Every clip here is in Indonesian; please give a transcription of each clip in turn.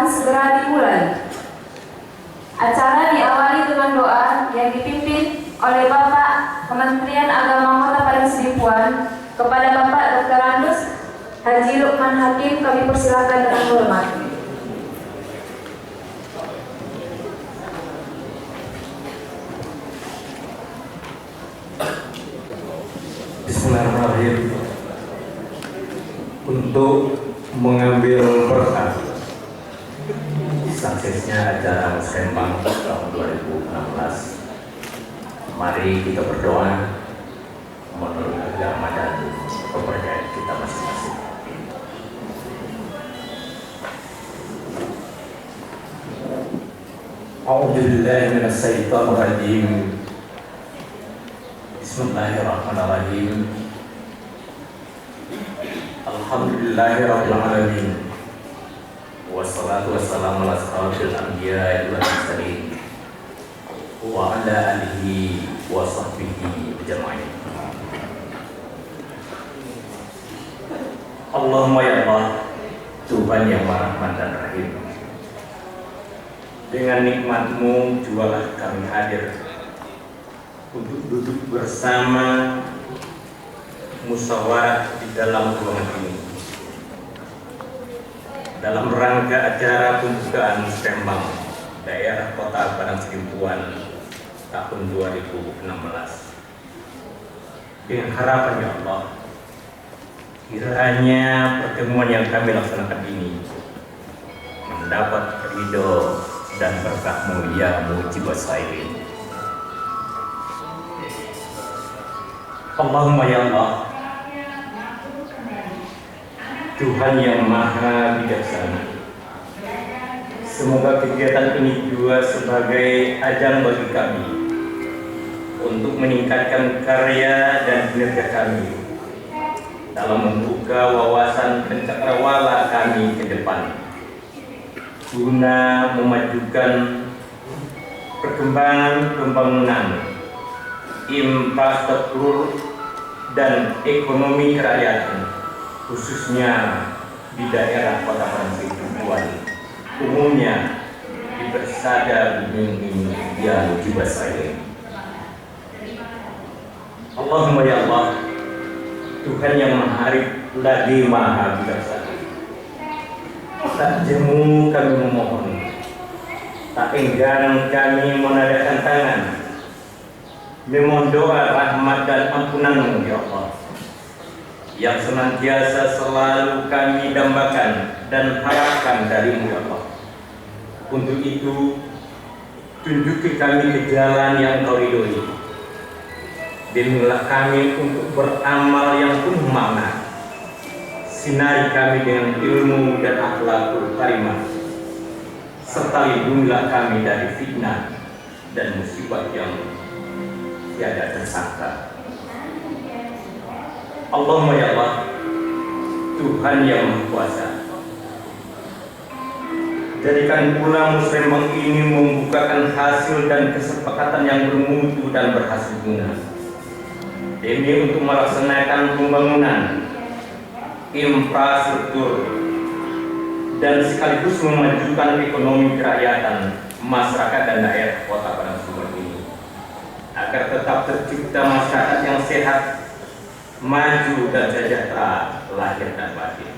akan segera dimulai. Acara diawali dengan doa yang dipimpin oleh Bapak Kementerian Agama Kota Padang Sidimpuan. Kepada Bapak Dr. Andus Haji Lukman Hakim kami persilakan dengan hormat. Bismillahirrahmanirrahim. Untuk mengambil berkah suksesnya acara Musrembang tahun 2016, mari kita berdoa menurut agama dan kepercayaan kita masing-masing. A'udzubillahi minasyaitonir rajim. Bismillahirrahmanirrahim. Alhamdulillahirabbil alamin. Wassalatu wassalamu ala asyrofil anbiya'i wal mursalin wa ala alihi wa sahbihi ajma'in. Allahumma ya Allah, Tuhan yang Maha Rahman dan Rahim, dengan nikmat-Mu jualah kami hadir untuk duduk bersama musyawarah di dalam ruangan ini dalam rangka acara pembukaan Musrembang daerah Kota Padang Sidimpuan tahun 2016. Dengan harapan ya Allah, kiranya pertemuan yang kami laksanakan ini mendapat ridho dan berkah-Mu ya mujibas sa'irin. Allahumma ya Allah, Tuhan yang Maha Bijaksana, semoga kegiatan ini juga sebagai ajang bagi kami untuk meningkatkan karya dan kinerja kami dalam membuka wawasan pencakrawala kami ke depan, guna memajukan perkembangan pembangunan infrastruktur dan ekonomi kerakyatan, khususnya di daerah Kota Padang Sidimpuan, umumnya di Persada Bumi yang mujibas sa'irin. Allahumma ya Allah, Tuhan yang Maha Arif lagi Maha Bijaksana, tak jemu kami memohon, tak enggan kami menadakan tangan memohon doa rahmat dan ampunan-Mu ya Allah, yang senantiasa selalu kami dambakan dan harapkan dari-Mu ya Allah. Untuk itu, tunjuki kami ke jalan yang Engkau ridhoi. Bimbinglah kami untuk beramal yang penuh makna. Sinari kami dengan ilmu dan akhlakul karimah, serta lindungilah kami dari fitnah dan musibah yang tiada tersangka. Allahumma ya Allah, Tuhan yang Maha Kuasa, jadikan pula Musrembang ini membukakan hasil dan kesepakatan yang bermutu dan berhasil guna, demi untuk melaksanakan pembangunan infrastruktur dan sekaligus memajukan ekonomi kerakyatan masyarakat dan daerah Kota Padang Sidimpuan ini, agar tetap tercipta masyarakat yang sehat, maju dan sejahtera lahir dan batin.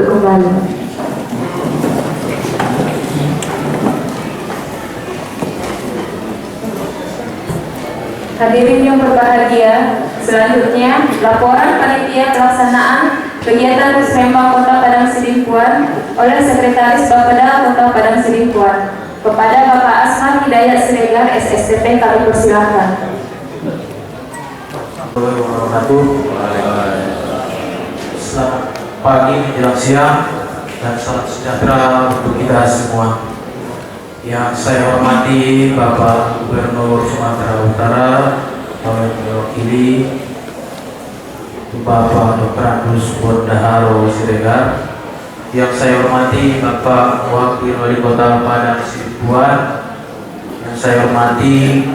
duduk kembali. Hadirin yang berbahagia, selanjutnya laporan panitia pelaksanaan kegiatan Musrembang Kota Padang Sidimpuan oleh Sekretaris Bapeda Kota Padang Sidimpuan kepada Bapak Asman Hidayat Siregar SSTP, kami persilahkan. Selamat pagi menjelang siang dan salam sejahtera untuk kita semua. Yang saya hormati Bapak Gubernur Sumatera Utara yang mewakili Bapak Dr. Agus Bondaharo Siregar. Yang saya hormati Bapak Wakil Wali Kota Padang Sidimpuan. Yang saya hormati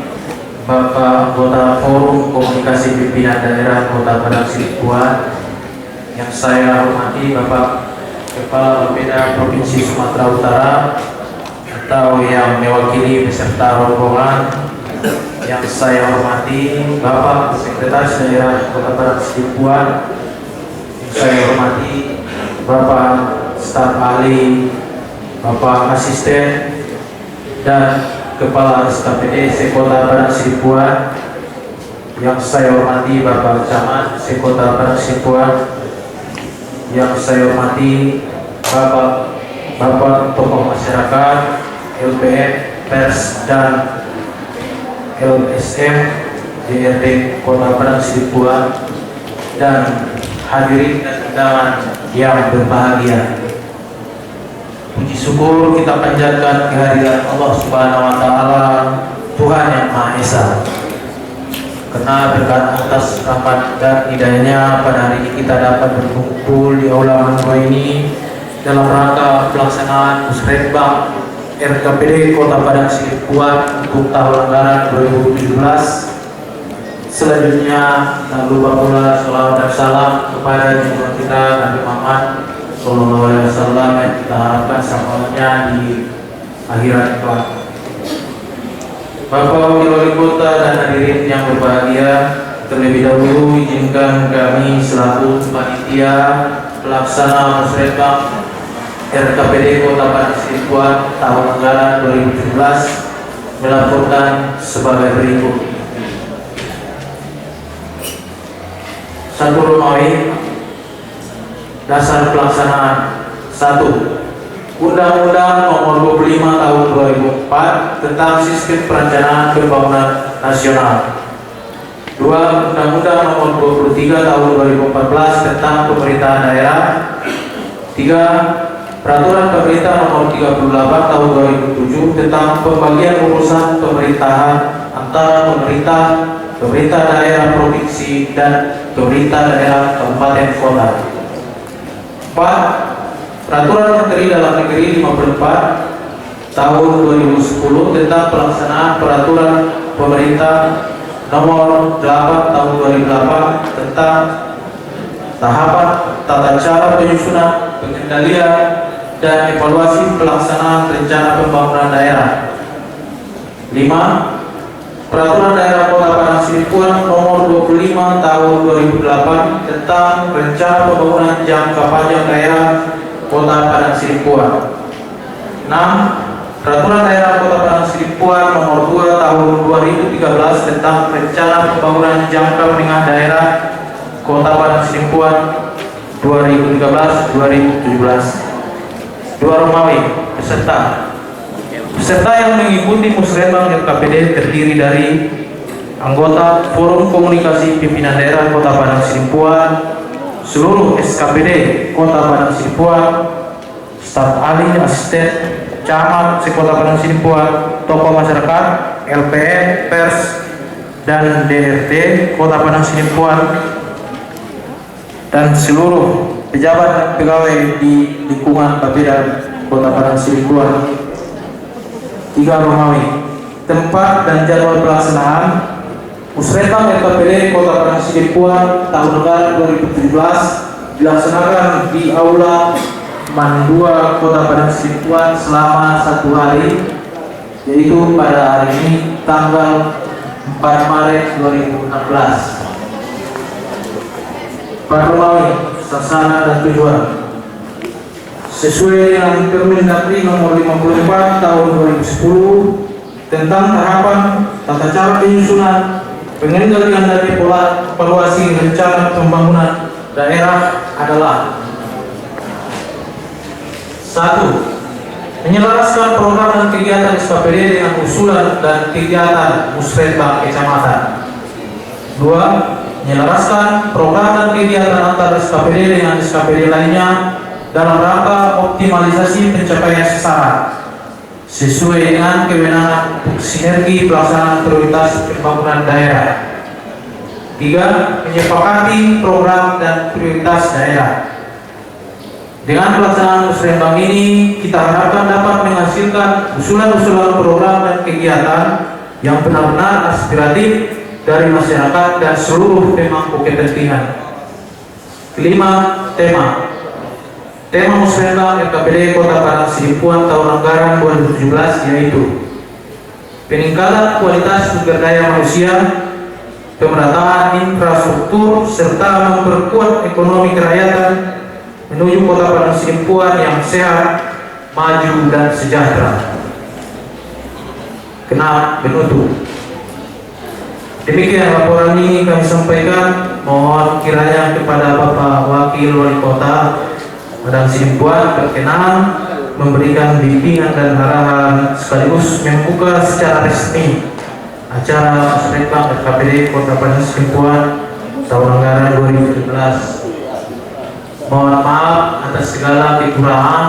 Bapak Anggota Forum Komunikasi Pimpinan Daerah Kota Padang Sidimpuan. Yang saya hormati Bapak Kepala Bapeda Provinsi Sumatera Utara atau yang mewakili beserta rombongan. Yang saya hormati Bapak Sekretaris Daerah Kota Padang Sidimpuan. Yang saya hormati Bapak staf ahli, Bapak asisten dan Kepala SKPD Sekota Padang Sidimpuan. Yang saya hormati Bapak Camat Sekota Padang Sidimpuan. Yang saya hormati Bapak tokoh masyarakat, LPM, pers dan LSM DRD Kota Padang Sidimpuan, dan hadirin dan undangan yang berbahagia. Puji syukur kita panjatkan kehadiran Allah Subhanahu wa Ta'ala, Tuhan yang Maha Esa, karena berkat atas rahmat dan hidayahnya pada hari ini kita dapat berkumpul di aula Manua ini dalam rangka pelaksanaan Musrembang RKPD Kota Padang Sidimpuan untuk tahun anggaran 2017. Selanjutnya tak lupa pula salawat dan salam kepada junjungan kita Nabi Muhammad Sallallahu Alaihi Wasallam yang kita harapkan samanya di akhirat kelak. Bapak Wakil Wali Kota dan hadirin yang berbahagia, terlebih dahulu izinkan kami selaku panitia pelaksana Musrembang RKPD Kota Padang Sidimpuan tahun anggaran 2017 melaporkan sebagai berikut. 1. Romawi. Dasar pelaksanaan. 1. Undang-Undang Nomor 25 Tahun 2004 tentang Sistem Perencanaan Pembangunan Nasional. 2. Undang-Undang Nomor 23 Tahun 2014 tentang Pemerintahan Daerah. 3. Peraturan Pemerintah Nomor 38 Tahun 2007 tentang pembagian urusan pemerintahan antara pemerintah daerah provinsi dan pemerintah daerah kabupaten kota. 4. Peraturan Menteri Dalam Negeri 54 Tahun 2010 tentang pelaksanaan Peraturan Pemerintah Nomor 8 Tahun 2008 tentang tahapan tata cara penyusunan, pengendalian, dan evaluasi pelaksanaan rencana pembangunan daerah. 5. Peraturan Daerah Kota Padang Sidimpuan Nomor 25 Tahun 2008 tentang rencana pembangunan jangka panjang daerah Kota Padang Sidimpuan. 6. Peraturan Daerah Kota Padang Sidimpuan Nomor 2 Tahun 2013 tentang rencana pembangunan jangka menengah daerah Kota Padang Sidimpuan 2013-2017. 2. Romawi. Peserta yang mengikuti Musrembang RKPD terdiri dari anggota Forum Komunikasi Pimpinan Daerah Kota Padang Sidimpuan, seluruh SKPD Kota Padang Sidimpuan, staf ahli, asisten, camat sekota Padang Sidimpuan, tokoh masyarakat, LPM, pers, dan DRT Kota Padang Sidimpuan, dan seluruh pejabat dan pegawai di lingkungan Bapeda Kota Padang Sidimpuan. 3. Romawi. Tempat dan jadwal pelaksanaan Musrembang RKPD Kota Padang Sidimpuan tahun anggaran 2017 dilaksanakan di Aula Mandua Kota Padang Sidimpuan selama 1 hari, yaitu pada hari ini tanggal 4 Maret 2016. Pak Romawi, sasaran dan tujuan. sesuai dengan Permendagri nomor 54 tahun 2010 tentang tahapan tata cara penyusunan pengendalian dan evaluasi rencana pembangunan daerah adalah: 1. Menyelaraskan program dan kegiatan SKPD dengan usulan dan kegiatan musrenbang kecamatan. 2. Menyelaraskan program dan kegiatan antar SKPD dengan SKPD lainnya dalam rangka optimalisasi pencapaian sasaran sesuai dengan kewenangan sinergi pelaksanaan prioritas pembangunan daerah. 3. Menyepakati program dan prioritas daerah. Dengan pelaksanaan musrenbang ini, kita harapkan dapat menghasilkan usulan-usulan program dan kegiatan yang benar-benar aspiratif dari masyarakat dan seluruh pemangku kepentingan. 5. Tema musrenbang RKPD Kota Padang Sidimpuan tahun anggaran 2017 yaitu peningkatan kualitas sumber daya manusia, pemerataan infrastruktur, serta memperkuat ekonomi kerakyatan menuju Kota Padang Sidimpuan yang sehat, maju, dan sejahtera. Kena penutup. Demikian laporan ini kami sampaikan. Mohon kiranya kepada Bapak Wakil Wali Kota Padang Sidimpuan berkenan memberikan bimbingan dan arahan sekaligus membuka secara resmi acara musrenbang RKPD Kota Padang Sidimpuan tahun anggaran 2017. Mohon maaf atas segala kekurangan.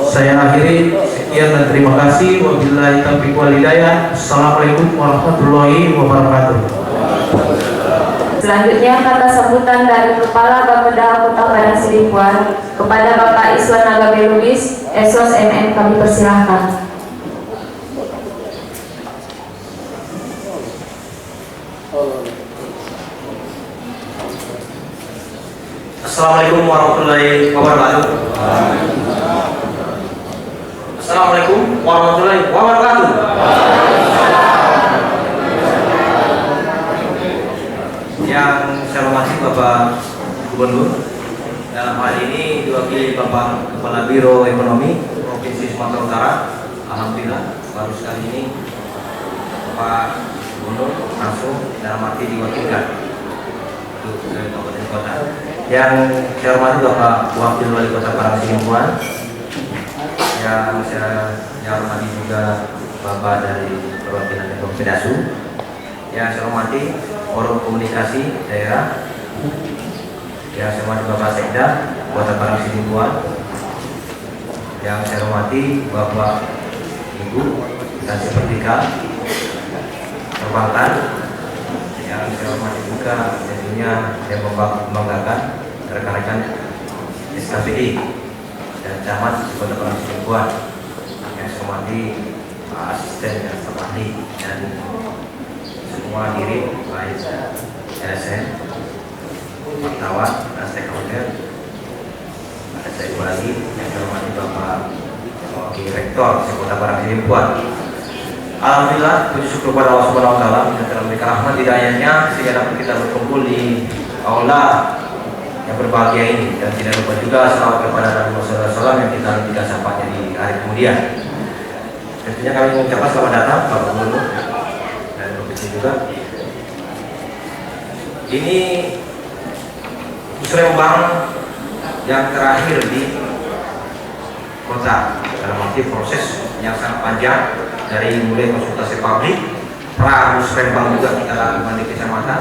Saya akhiri. Sekian dan terima kasih. Wabillahi taufiq wal hidayah. Assalamualaikum warahmatullahi wabarakatuh. Selanjutnya kata sambutan dari Kepala Bapeda Kota Padang Sidimpuan kepada Bapak Iswan Agabe Lubis, Esos MM, kami persilahkan. Assalamualaikum warahmatullahi wabarakatuh. Assalamualaikum warahmatullahi wabarakatuh. Yang saya hormati Bapak Gubernur, dalam hal ini diwakili Bapak Kepala Biro Ekonomi Provinsi Sumatera Utara. Alhamdulillah baru sekali ini Bapak Gubernur langsung dalam arti diwakilkan untuk Kabupaten Kota. Yang saya hormati Bapak Wakil Wali Kota Padang Sidimpuan, yang saya hormati juga Bapak dari perwakilan Koppedasu, yang saya hormati Forum Komunikasi Daerah, yang saya hormati Bapak Sekda Kota Padang Sidimpuan, yang saya hormati Bapak Ibu dan Sepertika Perbankan, yang saya hormati juga tentunya yang membanggakan rekan-rekan SKPD dan camat Kota Padang Sidimpuan, yang saya hormati asisten dan staf ahli dan semua diri baik LSM, wartawan dan stakeholder. Ada saya kembali yang saya hormati Bapak Wakil Rektor Kota Padang Sidimpuan. Alhamdulillah, puji syukur kepada Allah Subhanahu wa taala yang telah memberikan rahmat hidayahnya sehingga dapat kita berkumpul di aula yang berbahagia ini, dan tidak lupa juga salawat kepada Nabi Muhammad SAW yang kita nantikan sampainya di hari kemudian. Tentunya kami mengucapkan selamat datang Bapak Gubernur dan Provinsi juga. Ini musrenbang yang terakhir di kota dalam arti proses yang sangat panjang, dari mulai konsultasi publik, pra musrenbang juga kita lakukan di kecamatan,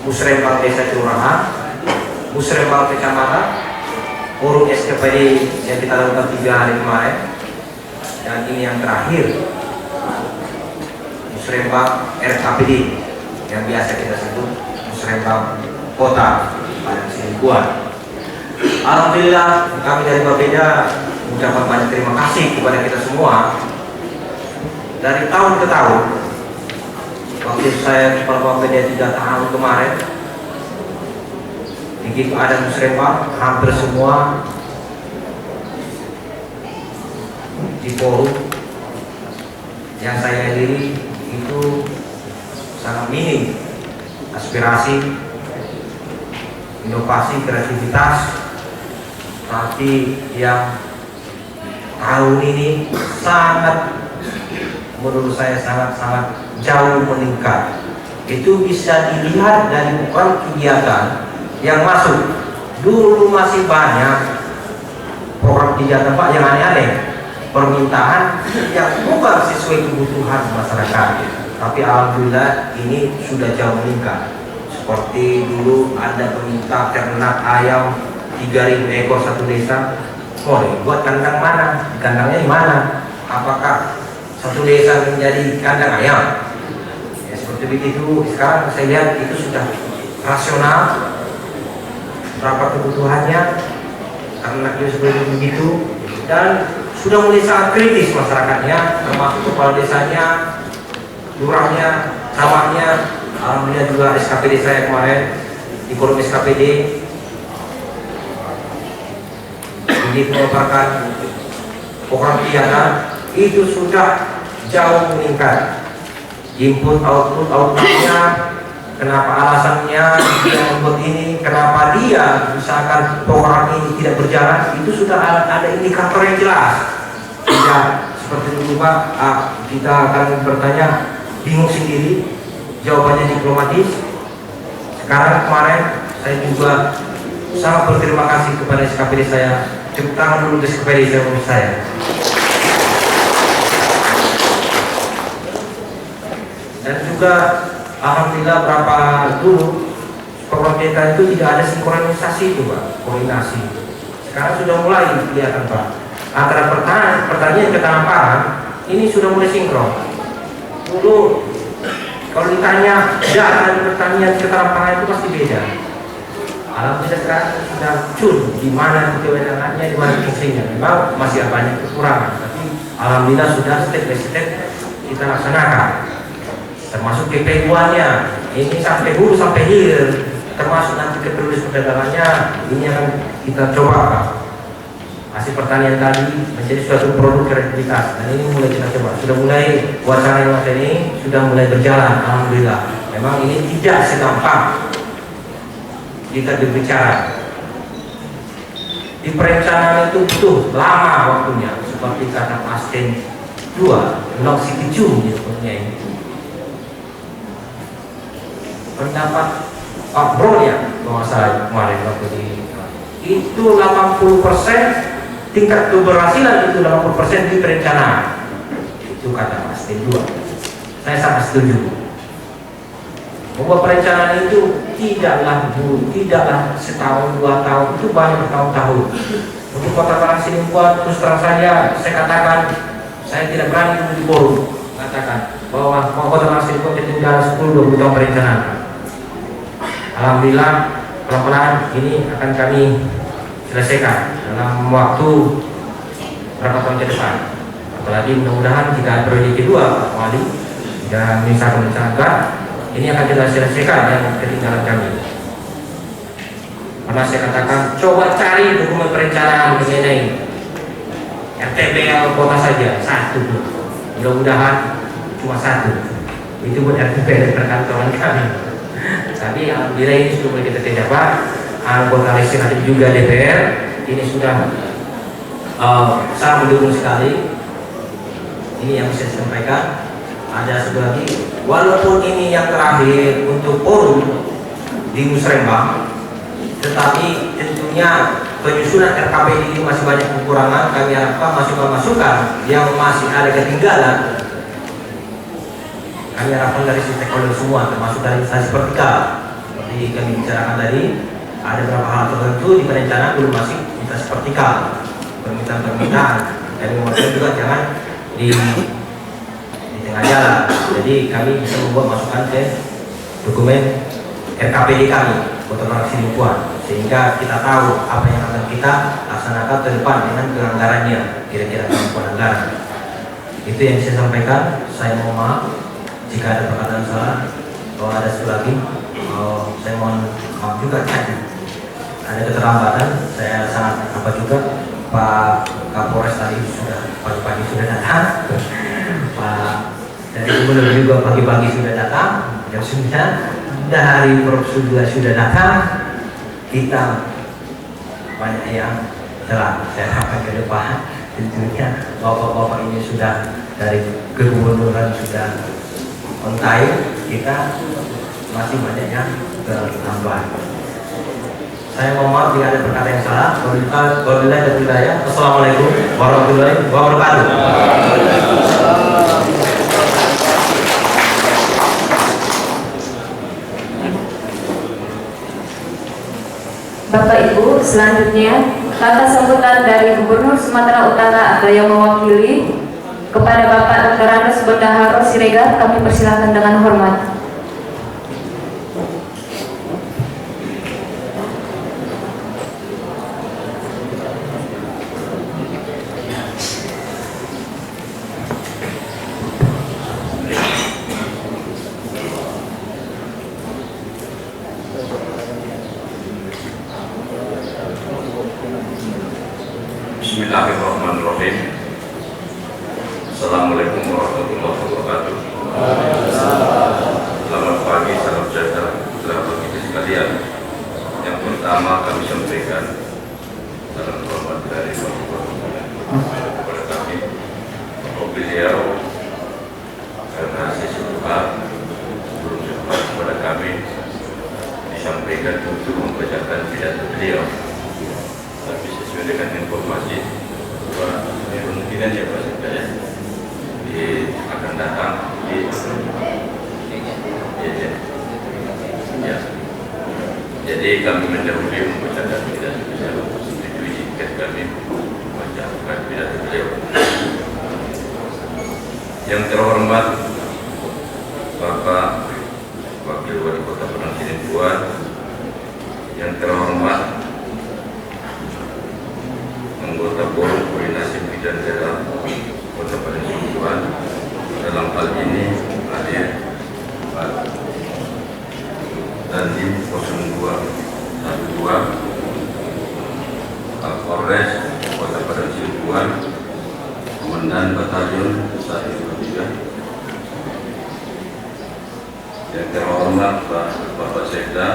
musrenbang desa kelurahan, musrenbang kecamatan, forum SKPD yang kita lakukan 3 hari kemarin, dan ini yang terakhir musrenbang RKPD yang biasa kita sebut musrenbang Kota Padang Sidimpuan. Alhamdulillah kami dari Bapeda mengucapkan banyak terima kasih kepada kita semua. Dari tahun ke tahun, waktu saya Kepala Bapeda 3 tahun kemarin, begitu ada musrenbang, hampir semua di forum yang saya hadiri itu sangat minim aspirasi, inovasi, kreativitas tapi yang tahun ini menurut saya sangat jauh meningkat. Itu bisa dilihat dari program kegiatan yang masuk. Dulu masih banyak program kegiatan Pak yang aneh-aneh, permintaan yang bukan sesuai kebutuhan masyarakat. Tapi alhamdulillah ini sudah jauh meningkat. Seperti dulu ada peminta ternak ayam 3.000 ekor satu desa. Buat kandang mana? Kandangnya di mana? Apakah satu desa menjadi kandang ayam? Ya, seperti begitu. Sekarang saya lihat itu sudah rasional. Berapa kebutuhannya? Karena itu seperti begitu. Dan sudah mulai sangat kritis masyarakatnya, termasuk kepala desanya, lurahnya, camatnya. Alhamdulillah juga SKPD saya kemarin di forum SKPD ini merupakan program kegiatan itu sudah jauh meningkat. Input outputnya, kenapa alasannya dia membuat ini, kenapa dia misalkan program ini tidak berjalan, itu sudah ada indikator yang jelas. Tidak seperti dulu Pak, kita akan bertanya bingung sendiri, jawabannya diplomatis. Sekarang kemarin saya juga sangat berterima kasih kepada SKPD saya. Tepuk tangan dulu ke SKPD saya. Dan juga alhamdulillah berapa dulu program kita itu tidak ada sinkronisasi itu Pak, koordinasi. Sekarang sudah mulai kelihatan Pak. Antara pertanian ketahanan ini sudah mulai sinkron. Dulu kalau ditanya data di pertanian ketahanan itu pasti beda. Alhamdulillah sekarang sudah di mana kewenangannya, di mana fungsinya. Memang masih banyak kekurangan, tapi alhamdulillah sudah step by step kita laksanakan. Termasuk PP2-nya, ini sampai hulu sampai hilir, termasuk nanti keterus perdagangannya, ini akan kita coba Pak. Hasil pertanian tadi menjadi suatu produk kreativitas, dan ini mulai kita coba. Sudah mulai wacana yang ini sudah mulai berjalan, alhamdulillah. Memang ini tidak segampang kita berbicara. Di perencanaan itu butuh lama waktunya, seperti kata Pasten 2, Blok Situ sepertinya ini. Pendapat Pak Bro ya, kalau saya kemarin waktu di itu 80% tingkat keberhasilan itu 80% di perencanaan. Itu kata Pasten 2. Saya sangat setuju. Bahwa perencanaan itu tidaklah setahun 2 tahun, itu banyak bertahun-tahun. Untuk Kota Parangsiling buat terus terang saya katakan saya tidak berani di forum mengatakan bahwa Kota Parangsiling buat ketinggalan 10-20 tahun perencanaan. Alhamdulillah pelan-pelan ini akan kami selesaikan dalam waktu berapa tahun ke depan. Apalagi mudah-mudahan jika proyek kedua Pak Wali dan misalkan ini akan kita selesaikan yang ketinggalan kami. Karena saya katakan coba cari dokumen perencanaan mengenai RTPL kota saja satu, mudah-mudahan cuma satu. Itu pun RTPL perkantoran kami. Tapi alhamdulillah ini sudah kita tidak Pak. Anggota legislatif juga DPR ini sudah sangat mendukung sekali. Ini yang bisa saya sampaikan. Ada satu lagi, walaupun ini yang terakhir untuk forum di Musrembang, tetapi tentunya penyusunan RKPD ini masih banyak kekurangan. Kami harapkan masukan-masukan yang masih ada ketinggalan, kami harapkan dari stakeholder semua, termasuk dari instansi vertikal. Seperti kami bicarakan tadi, ada beberapa hal tertentu di perencanaan belum masih instansi vertikal, permintaan-permintaan. Kami mohon juga jangan di tengah jalan. Jadi kami bisa membuat masukan ke dokumen RKPD kami, Kota Parangsiling sehingga kita tahu apa yang akan kita laksanakan ke depan dengan penganggarannya, kira-kira kemampuan anggaran. Itu yang saya sampaikan. Saya mohon maaf jika ada perkataan salah. Kalau ada satu lagi, saya mohon maaf juga tadi ada keterlambatan. Saya sangat apa juga Pak Kapolres tadi sudah pagi-pagi sudah datang. Pak dari Gubernur juga pagi-pagi sudah datang, jam 9. Dari Prof juga sudah datang. Kita banyak yang saya harapkan ke depan tentunya bapak-bapak ini sudah dari kegubernuran sudah on time, kita masih banyak yang terlambat. Saya mohon maaf jika ada perkara yang salah. Wabillahi taufiq wal hidayah. Assalamualaikum warahmatullahi wabarakatuh. Bapak Ibu, selanjutnya kata sambutan dari Gubernur Sumatera Utara atau yang mewakili kepada Bapak Dr. Andes Bendaharo Siregar kami persilakan dengan hormat. Bismillahirrahmanirrahim. Assalamualaikum warahmatullahi wabarakatuh. Selamat pagi, salam sejahtera saudara kita sekalian. Yang pertama kami sampaikan salam hormat dari Bapak kepada kami. Beliau karena sesuatu belum sempat kepada kami disampaikan untuk membacakan pidato beliau. Tapi sesuai dengan informasi bahwa kemungkinan ya Pak Sekda akan datang jadi kami mendahului membacakan pidato beliau. Diizinkan kami membacakan pidato beliau. Yang terhormat Bapak Wakil Wali Kota Padang Sidempuan, yang terhormat anggota Forum Koordinasi Bidang Daerah Kota Padang Sidempuan, dalam hal ini hadir Pak Dandim 0212 Kapolres Kota Padang Sidempuan, Komandan Batalion 123, yang terhormat Bapak Sekda,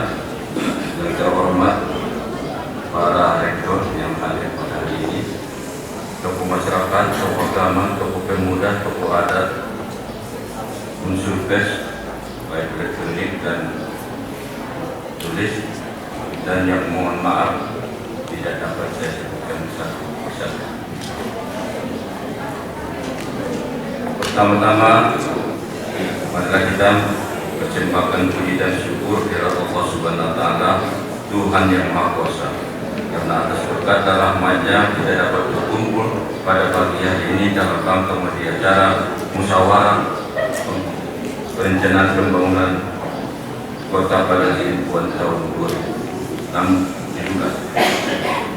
yang terhormat para rektor yang hadir pada hari ini, tokoh masyarakat, tokoh agama, tokoh pemuda, tokoh adat, unsur pers, baik elektronik dan tulis, dan yang mohon maaf tidak dapat saya sebutkan satu persatu. Pertama-tama, marilah kita persembahkan puji dan syukur kepada Allah Subhanahu wa Ta'ala, Tuhan yang Maha Kuasa, karena atas berkat dan rahmat-Nya kita dapat berkumpul pada pagi hari ini dalam rangka menghadiri acara musyawarah perencanaan pembangunan Kota Padang Sidempuan tahun 2017.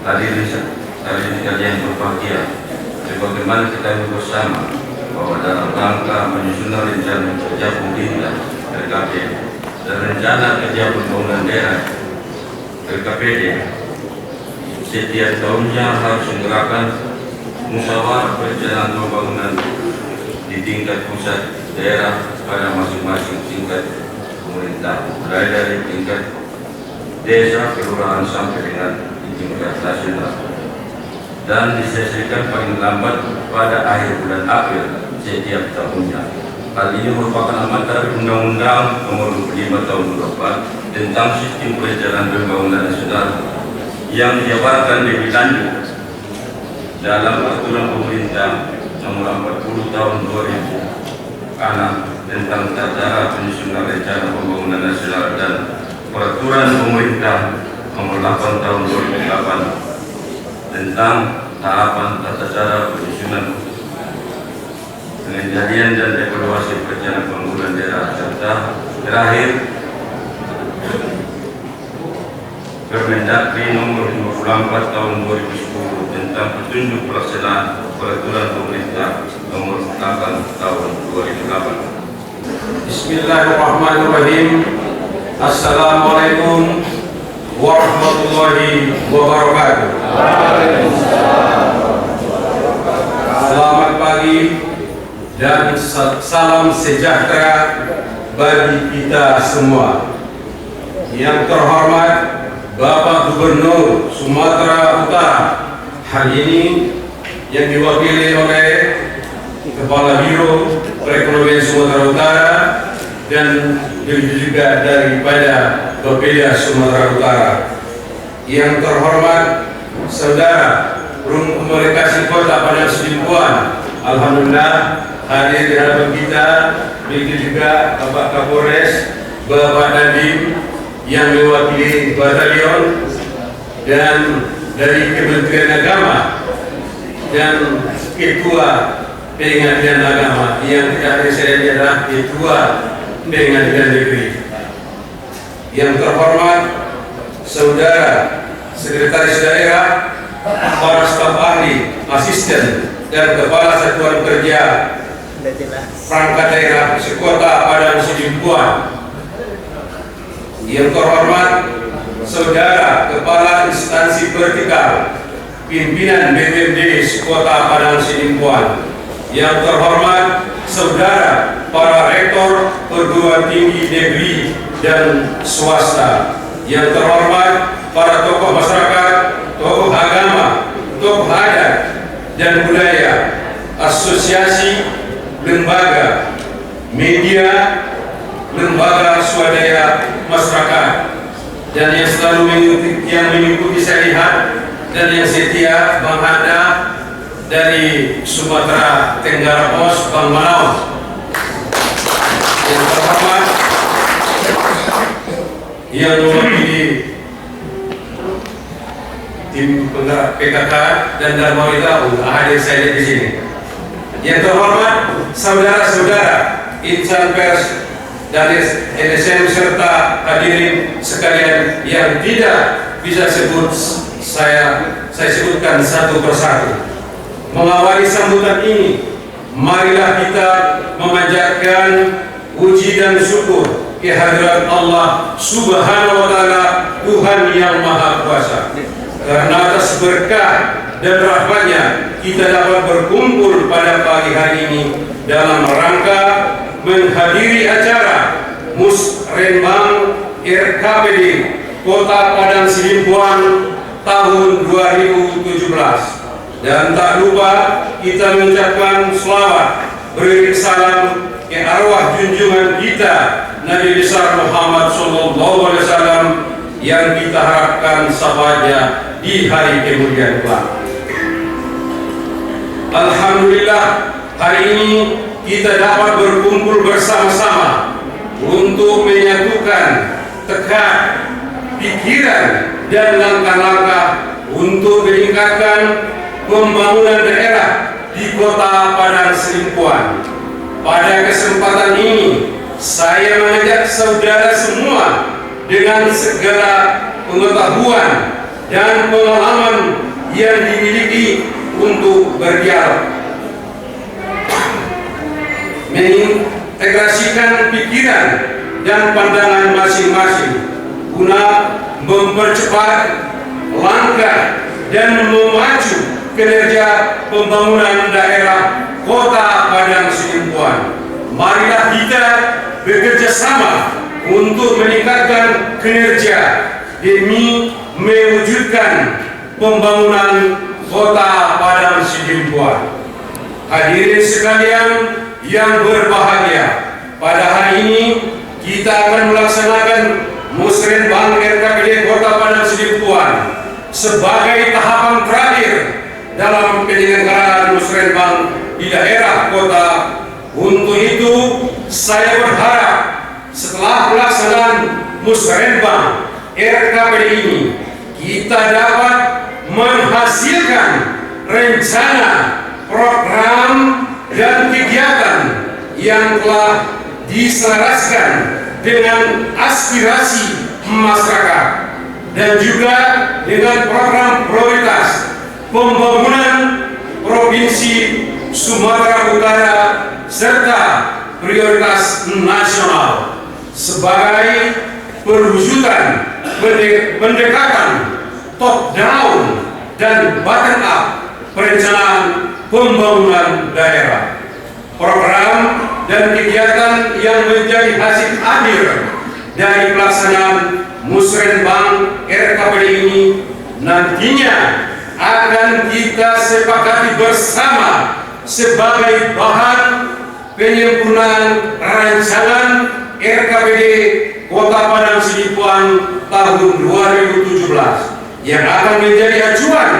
Hadirin sekalian berbahagia, sebagaimana kita bersama bahwa dalam rangka menyusun rencana kerja pemerintah RKP dan rencana kerja pembangunan daerah RKPD, setiap tahunnya harus menggerakkan musyawarah perencanaan pembangunan di tingkat pusat, daerah, pada masing-masing tingkat pemerintah, mulai dari tingkat desa, kelurahan sampai dengan di tingkat nasional, dan diselesaikan paling lambat pada akhir bulan April setiap tahunnya. Hal ini merupakan amanat dari Undang-Undang Nomor 25 Tahun 2004 tentang Sistem Perencanaan Pembangunan Nasional yang dijabarkan lebih lanjut dalam Peraturan Pemerintah Nomor 40 Tahun 2006 tentang tata cara penyusunan rencana pembangunan nasional dan Peraturan Pemerintah Nomor 8 Tahun 2008 tentang tahapan tata cara penyusunan pengendalian dan evaluasi perencanaan pembangunan daerah, serta terakhir Permendagri Nomor 24 Tahun 2010 tentang petunjuk pelaksanaan Peraturan Pemerintah Nomor 8 Tahun 2008. Bismillahirrahmanirrahim. Assalamualaikum warahmatullahi wabarakatuh. Selamat pagi dan salam sejahtera bagi kita semua. Yang terhormat Bapak Gubernur Sumatera Utara hari ini yang diwakili oleh Kepala Biro Perekonomian Sumatera Utara dan juga daripada Bapeda Sumatera Utara. Yang terhormat Saudara Rum Komunikasi Kota Padang Sidimpuan, alhamdulillah hadir di hadapan kita. Begitu juga Bapak Kapolres, Bapak Dandim yang mewakili batalion, dan dari Kementerian Agama dan Ketua Pengadilan Agama yang tidak saya adalah Ketua Pengadilan Negeri. Yang terhormat Saudara Sekretaris Daerah, para staf ahli, asisten, dan Kepala Satuan Kerja Perangkat Daerah Sekota Padang Sidimpuan. Yang terhormat Saudara Kepala Instansi Vertikal Pimpinan BPMD Sekota Padang Sidimpuan. Yang terhormat Saudara para Rektor Perguruan Tinggi Negeri dan Swasta. Yang terhormat para tokoh masyarakat, tokoh agama, tokoh adat dan budaya, asosiasi, lembaga, media, lembaga swadaya masyarakat, dan yang selalu mengikuti saya lihat dan yang setia, Bang Hada dari Sumatera Tenggara Pos, Bang Manaus. Yang terhormat yang mewakili tim penggerak PKK dan Darmawita hadir saya di sini. Yang terhormat saudara-saudara insan pers dari LSM serta hadirin sekalian yang tidak bisa saya sebutkan satu persatu. Mengawali sambutan ini, marilah kita memanjatkan puji dan syukur kehadirat Allah Subhanahu wa Ta'ala, Tuhan yang Maha Kuasa. Karena atas berkah dan rahmatnya kita dapat berkumpul pada pagi hari ini dalam rangka menghadiri acara Musrenbang RKPD Kota Padang Sidimpuan tahun 2017. Dan tak lupa kita mengucapkan selawat beriring salam ke arwah junjungan kita Nabi besar Muhammad SAW yang kita harapkan sahaja di hari kemudian kelak. Alhamdulillah, hari ini kita dapat berkumpul bersama-sama untuk menyatukan tekad, pikiran, dan langkah-langkah untuk meningkatkan pembangunan daerah di Kota Padang Sidimpuan. Pada kesempatan ini, saya mengajak saudara semua dengan segala pengetahuan dan pengalaman yang dimiliki untuk berdialog, mengintegrasikan pikiran dan pandangan masing-masing guna mempercepat langkah dan memacu kinerja pembangunan daerah Kota Padang Sidimpuan. Marilah kita bekerja sama untuk meningkatkan kinerja demi mewujudkan pembangunan Kota Padang Sidimpuan. Hadirin sekalian yang berbahagia, pada hari ini kita akan melaksanakan Musrenbang RKPD Kota Padang Sidimpuan sebagai tahapan terakhir dalam penyelenggaraan Musrenbang di daerah kota. Untuk itu, saya berharap setelah pelaksanaan Musrenbang RKPD ini, kita dapat menghasilkan rencana, program, dan kegiatan yang telah diselaraskan dengan aspirasi masyarakat dan juga dengan program prioritas pembangunan Provinsi Sumatera Utara serta prioritas nasional sebagai perwujudan pendekatan top down dan bottom up perencanaan pembangunan daerah. Program dan kegiatan yang menjadi hasil akhir dari pelaksanaan Musrenbang RKPD ini nantinya akan kita sepakati bersama sebagai bahan penyempurnaan rancangan RKPD Kota Padang Sidimpuan tahun 2017 yang akan menjadi acuan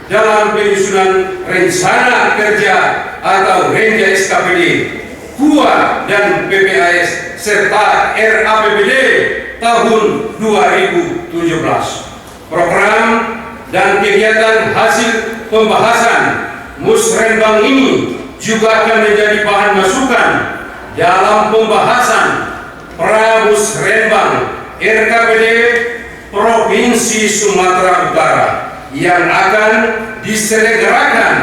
dalam penyusunan rencana kerja atau Renja SKPD, KUA dan PPAS serta RAPBD tahun 2017. Program dan kegiatan hasil pembahasan Musrenbang ini juga akan menjadi bahan masukan dalam pembahasan Pramusrenbang RKPD Provinsi Sumatera Utara yang akan diselenggarakan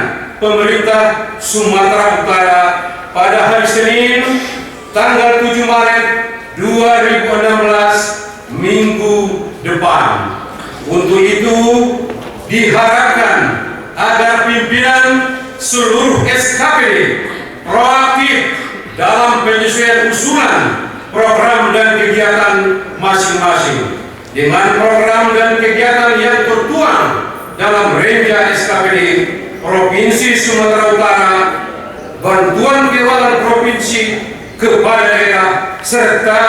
pemerintah Sumatera Utara pada hari Senin tanggal 7 Maret 2016 minggu depan. Untuk itu diharapkan agar pimpinan seluruh SKPD proaktif dalam penyelesaian usulan program dan kegiatan masing-masing. Dengan program dan kegiatan yang tertuang dalam Renja SKPD Provinsi Sumatera Utara, bantuan keuangan provinsi kepada daerah serta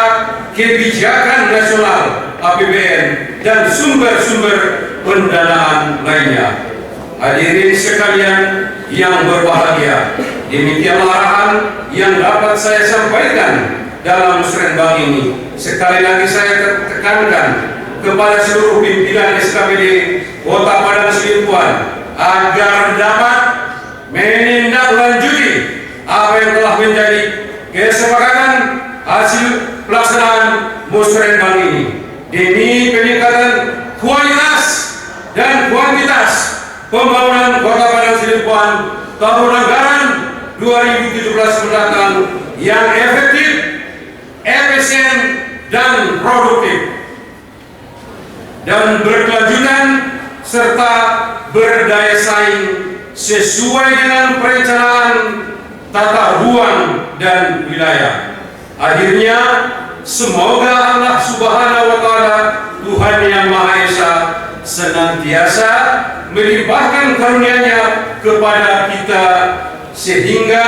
kebijakan nasional APBN dan sumber-sumber pendanaan lainnya. Hadirin sekalian yang berbahagia, demikianlah arahan yang dapat saya sampaikan dalam Musrenbang ini. Sekali lagi saya tekankan kepada seluruh pimpinan SKPD Kota Padang Sidimpuan agar dapat menindaklanjuti apa yang telah menjadi kesepakatan hasil pelaksanaan Musrenbang ini demi peningkatan kualitas dan kuantitas pembangunan Kota Padang Sidimpuan tahun anggaran 2017 mendatang yang efektif, efisien, dan produktif, dan berkelanjutan serta berdaya saing sesuai dengan perencanaan tata ruang dan wilayah. Akhirnya, semoga Allah Subhanahu wa Ta'ala, Tuhan yang Maha Esa, senantiasa melimpahkan karunia-Nya kepada kita sehingga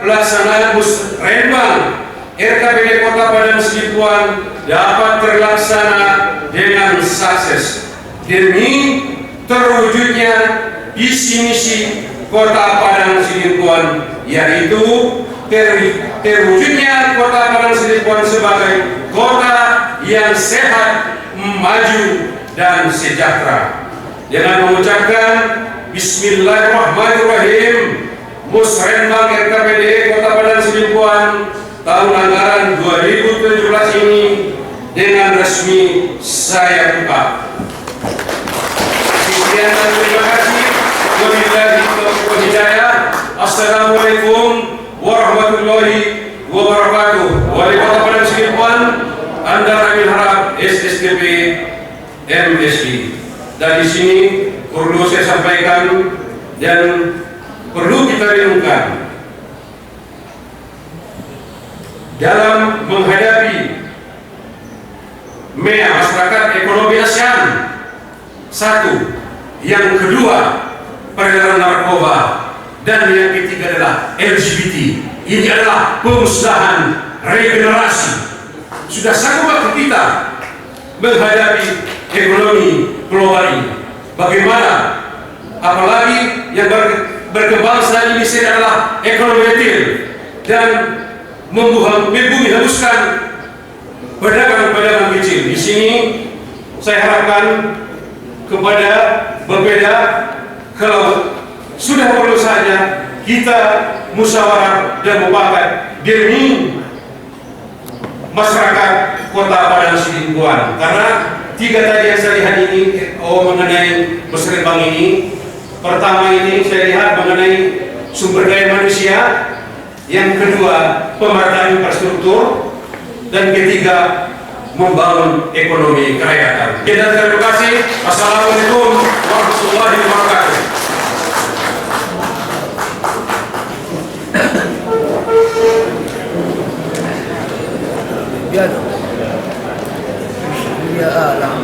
pelaksanaan Musrenbang RKPD Kota Padang Sidimpuan dapat terlaksana dengan sukses demi terwujudnya visi misi Kota Padang Sidimpuan, yaitu terwujudnya Kota Padang Sidimpuan sebagai kota yang sehat, maju, dan sejahtera. Dengan mengucapkan Bismillahirrahmanirrahim, Musrenbang RKPD Kota Padang Sidimpuan tahun anggaran 2017 ini dengan resmi saya buka. Sekian dan terima kasih. Wabillahi taufiq wal hidayah. Assalamualaikum warahmatullahi wabarakatuh. Wali Kota Padang Sidimpuan, Anda Amin Harap SSTP MSI. Dari sini perlu saya sampaikan dan perlu kita renungkan dalam menghadapi MEA masyarakat ekonomi ASEAN. Satu, yang kedua peredaran narkoba, dan yang ketiga adalah LGBT. Ini adalah pemusnahan regenerasi. Sudah sanggup kita menghadapi ekonomi global ini? Bagaimana? Apalagi yang berkembang saat ini adalah ekonomi retail dan membumi hanguskan pedagang-pedagang kecil. Di sini saya harapkan kepada berbeda, kalau sudah perlu saja kita musyawarah dan mufakat demi masyarakat Kota Padang Sidimpuan. Karena tiga tadi yang saya lihat ini mengenai Musrenbang ini, pertama ini saya lihat mengenai sumber daya manusia, yang kedua pemerataan infrastruktur, dan ketiga membangun ekonomi kerakyatan. Kita terima kasih. Assalamualaikum warahmatullahi wabarakatuh. Ya Allah.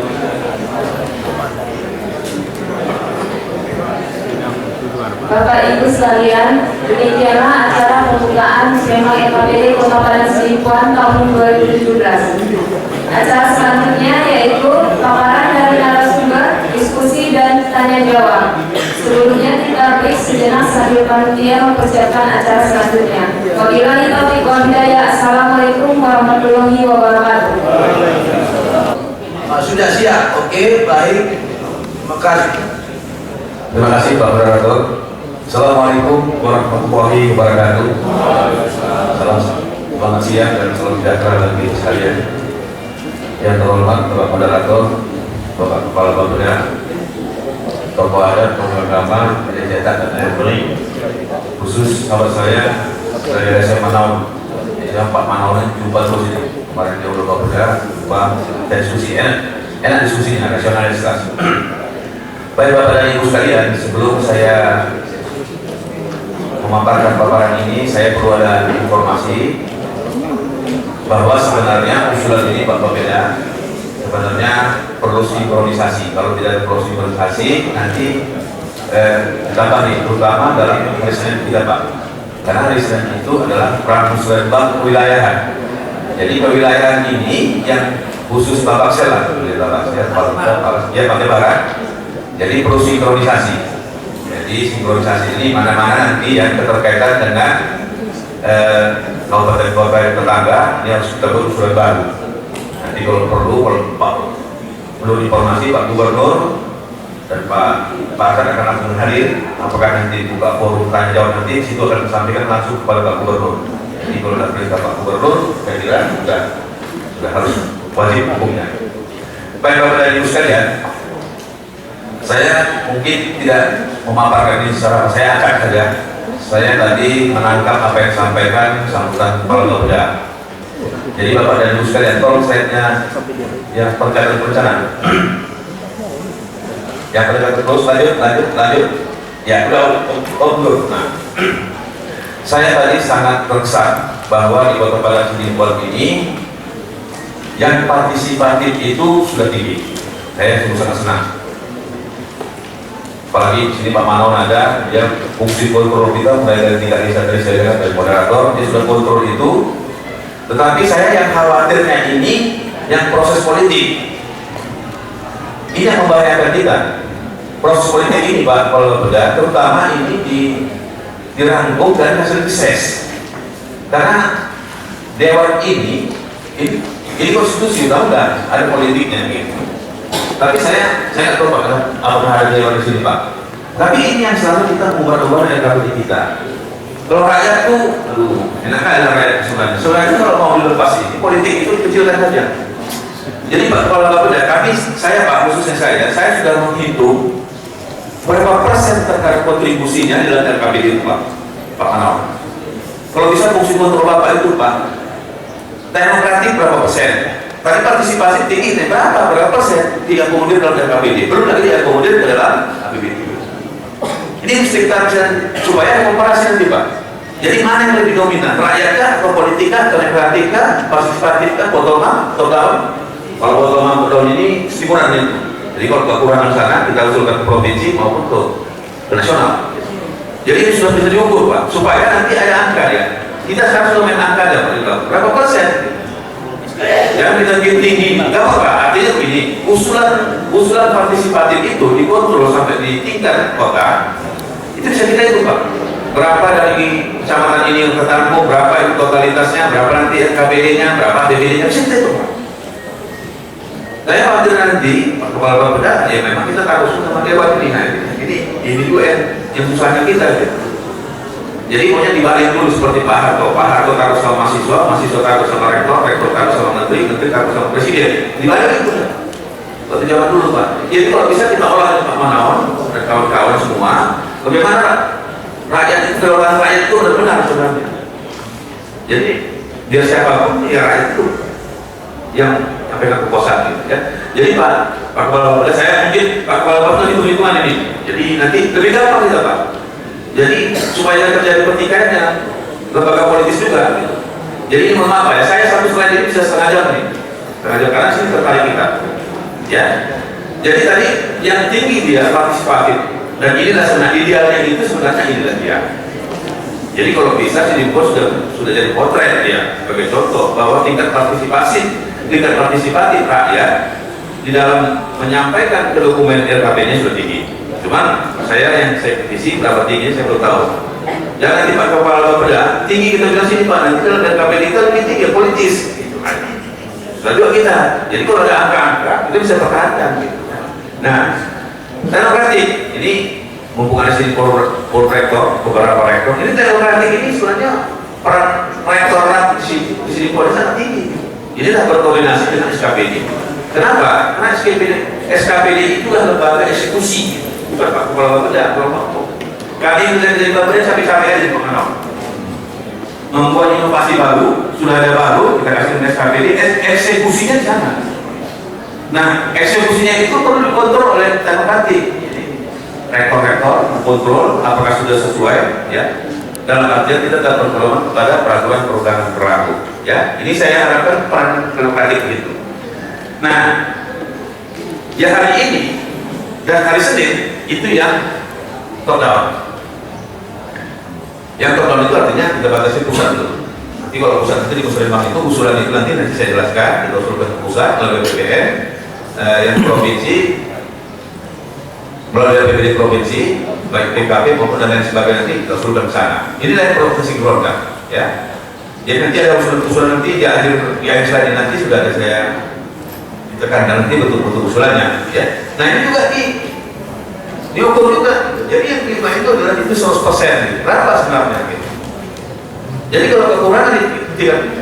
Ibu sekalian, demikianlah acara pembukaan Kemang FKBD Kota Padang Sidimpuan tahun 2017. Acara selanjutnya yaitu paparan dari narasumber, diskusi dan tanya jawab. Sebelumnya kita break sejenak sambil panitia mempersiapkan acara selanjutnya. Wabillahi taufiq wal hidayah. Assalamualaikum warahmatullahi wabarakatuh. Sudah siap? Oke, baik. Terima kasih. Terima kasih Pak Moderator. Assalamualaikum warahmatullahi wabarakatuh. Salam selamat siang dan salam sejahtera bagi sekalian. Yang terhormat Bapak Moderator, Bapak Kepala Bapeda, tokoh adat, tokoh agama, pencetak dan lain-lain. Khusus sahabat saya dari SMA Manaun, Pak Manaun jumpa terus ini. Kemarin dia udah Bapeda, jumpa diskusi enak diskusinya, rasionalitas. Baik Bapak dan Ibu sekalian, sebelum saya memaparkan paparan ini, saya perlu ada informasi bahwa sebenarnya usulan ini Pak Bapeda sebenarnya perlu sinkronisasi. Kalau tidak ada perlu sinkronisasi, nanti ditambah nih, terutama dalam hari Senin tidak Pak. Karena hari Senin itu adalah Pramusrembang kewilayahan. Jadi kewilayahan ini yang khusus Bapak Sela, dia pakai barat. Jadi perlu sinkronisasi. Jadi sinkronisasi ini mana-mana nanti yang keterkaitan dengan kabupaten-kabupaten tetangga ini harus kita buat usulan baru. Nanti kalau perlu informasi Pak Gubernur dan Pak akan langsung hadir. Apakah nanti buka forum tanya jawab nanti situ akan disampaikan langsung kepada Pak Gubernur. Jadi kalau ada perintah Pak Gubernur, saya kira sudah harus wajib hukumnya. Baik Bapak dan Ibu sekalian, saya mungkin tidak memaparkan ini secara saya acak saja. Saya tadi menangkap apa yang disampaikan sambutan Kepala Bapeda. Jadi Bapak dan Ibu sekalian, tolong slide-nya yang perencanaan. Yang perencanaan terus lanjut. Ya udah belum. Nah, saya tadi sangat terkesan bahwa di Kota Padang Sidimpuan ini yang partisipatif itu sudah tinggi. Saya sungguh sangat senang. Apalagi di sini Pak Manaun ada, dia fungsi kontrol kita mulai dari tingkat desa dari saya dari moderator, dia sudah kontrol itu. Tetapi saya yang khawatirnya ini yang proses politik. Ini yang membahayakan kita. Proses politik ini Pak Kepala Bapeda, terutama ini dirangkum dan hasil riset. Karena dewan ini konstitusi, tahu nggak? Ada politiknya gitu. Tapi saya nggak tahu Pak, apakah ada dewan di sini Pak. Tapi ini yang selalu kita mengubah-ubah dari politik kita. Kalau rakyat tuh, enak aja rakyat sebenarnya. Sebenarnya kalau mau dilepas ini, politik itu dikecilkan saja. Jadi Pak Kepala Bapeda, saya Pak, khususnya saya sudah menghitung berapa persen terhadap kontribusinya di dalam RKPD itu Pak Manaun. Kalau bisa fungsi kontrol Bapak itu Pak, teknokratik berapa persen? Tadi partisipasi tinggi, berapa persen diakomodir dalam RKPD? Belum lagi diakomodir ke dalam APBD. Ini mesti kita bisa supaya ada komparasi nanti Pak. Jadi mana yang lebih dominan? Rakyat atau politika, teknokratik, partisipatif, bottom up, top down? Kalau bottom up ini stimulan itu. Jadi kalau kekurangan sana kita usulkan ke provinsi maupun ke nasional. Jadi itu sudah bisa diukur Pak, supaya nanti ada angka ya. Kita sekarang sudah main angka ya Pak. Berapa persen? Yang kita tinggi, nggak apa-apa. Artinya begini, usulan partisipatif itu dikontrol sampai di tingkat kota. Itu bisa kita hitung Pak. Berapa dari kecamatan ini yang tertampung, berapa itu totalitasnya, berapa nanti RKPD-nya, berapa DPD-nya, bisa kita hitung Pak. Saya khawatir nanti Pak Kepala Bapeda, ya memang kita takut sama dewan ini. Nah, ini juga yang susahnya kita gitu. Jadi maunya dibalik dulu seperti Pak Harto taruh sama mahasiswa taruh sama rektor taruh sama menteri taruh sama presiden. Dibalik itu ya. Waktu zaman dulu Pak. Jadi kalau bisa kita olah Pak Manaun dan kawan-kawan semua, bagaimana rakyat itu, kedaulatan rakyat itu benar-benar sebenarnya. Jadi biar siapapun ya rakyat itu yang sampai kekuasaan gitu ya. Jadi Pak Kepala Bapeda, saya mungkin Pak Kepala Bapeda hitung-hitungan ini. Jadi nanti lebih gampang kita Pak. Jadi supaya terjadi pertikaian lembaga politis juga. Gitu. Jadi ini mohon maaf ya, saya satu slide ini bisa setengah jam nih. Setengah jam karena sini tertarik kita. Ya. Jadi tadi yang tinggi dia partisipatif. Dan inilah sebenarnya idealnya itu sebenarnya inilah dia. Jadi kalau bisa Sidimpuan sudah jadi potret ya sebagai contoh bahwa tingkat partisipatif rakyat di dalam menyampaikan ke dokumen RKP-nya sudah tinggi. Cuman saya kritisi berapa tinggi saya belum tahu. Jangan di Pak Kepala Bapeda tinggi kita bilang sini Pak, nanti dalam RKP kita lebih tinggi politis. Gitu. Sudah juga kita. Jadi kalau ada angka-angka itu bisa pertahankan. Gitu. Nah, teknokratik ini mumpung ada sini rektor, beberapa rektor. Ini teknokratik ini sebenarnya peran rektorat di sini sangat tinggi. Inilah berkoordinasi dengan SKPD. Kenapa? Karena SKPD itu adalah lembaga eksekusi, bukan Pak Kepala Bapeda. Kami dari Bapeda sampai-sampai aja di pengenal. Membuat inovasi baru, sudah ada baru, kita kasih dengan SKPD, eksekusinya di sana. Nah, eksekusinya itu perlu dikontrol oleh teknokratik. Rektor-rektor kontrol apakah sudah sesuai, ya. Dalam artian kita tetap berpedoman kepada peraturan perundangan berlaku. Ya, ini saya harapkan peran teknokratik gitu. Nah, ya hari ini dan hari Senin itu yang top down. Yang top down itu artinya kita batasi pusat dulu. Nanti kalau pusat itu di musrembang itu usulan itu nanti saya jelaskan, kita usulkan ke pusat melalui BPN, yang provinsi melalui BPD provinsi, baik PKP maupun dan lain sebagainya nanti kita usulkan ke sana. Inilah yang provinsi keluarga, ya. Jadi nanti ada usulan nanti di akhir yang slide nanti sudah ada saya tekankan nanti betul-betul usulannya, ya. Nah ini juga diukur juga. Jadi yang kelima itu adalah itu 100%. Berapa sebenarnya? Gitu. Jadi kalau kekurangan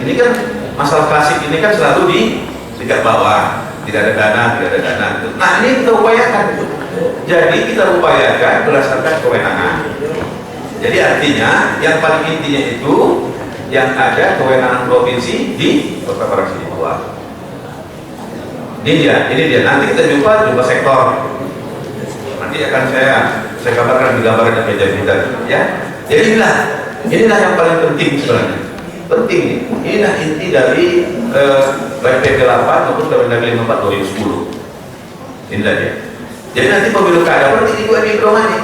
ini kan masalah klasik ini kan selalu di tingkat bawah, tidak ada dana. Gitu. Nah ini kita upayakan. Jadi kita upayakan berdasarkan kewenangan. Jadi artinya yang paling intinya itu yang ada kewenangan provinsi di Kota Parang Sidimpuan. Ini dia. Nanti kita jumpa sektor. Nanti akan saya gambarkan di gambaran yang meja ya. Jadi inilah yang paling penting sebenarnya. Penting nih. Inilah inti dari baik PP 8 maupun Kemendagri 54 2010. Inilah dia. Jadi nanti pemilu kada berarti juga di nih.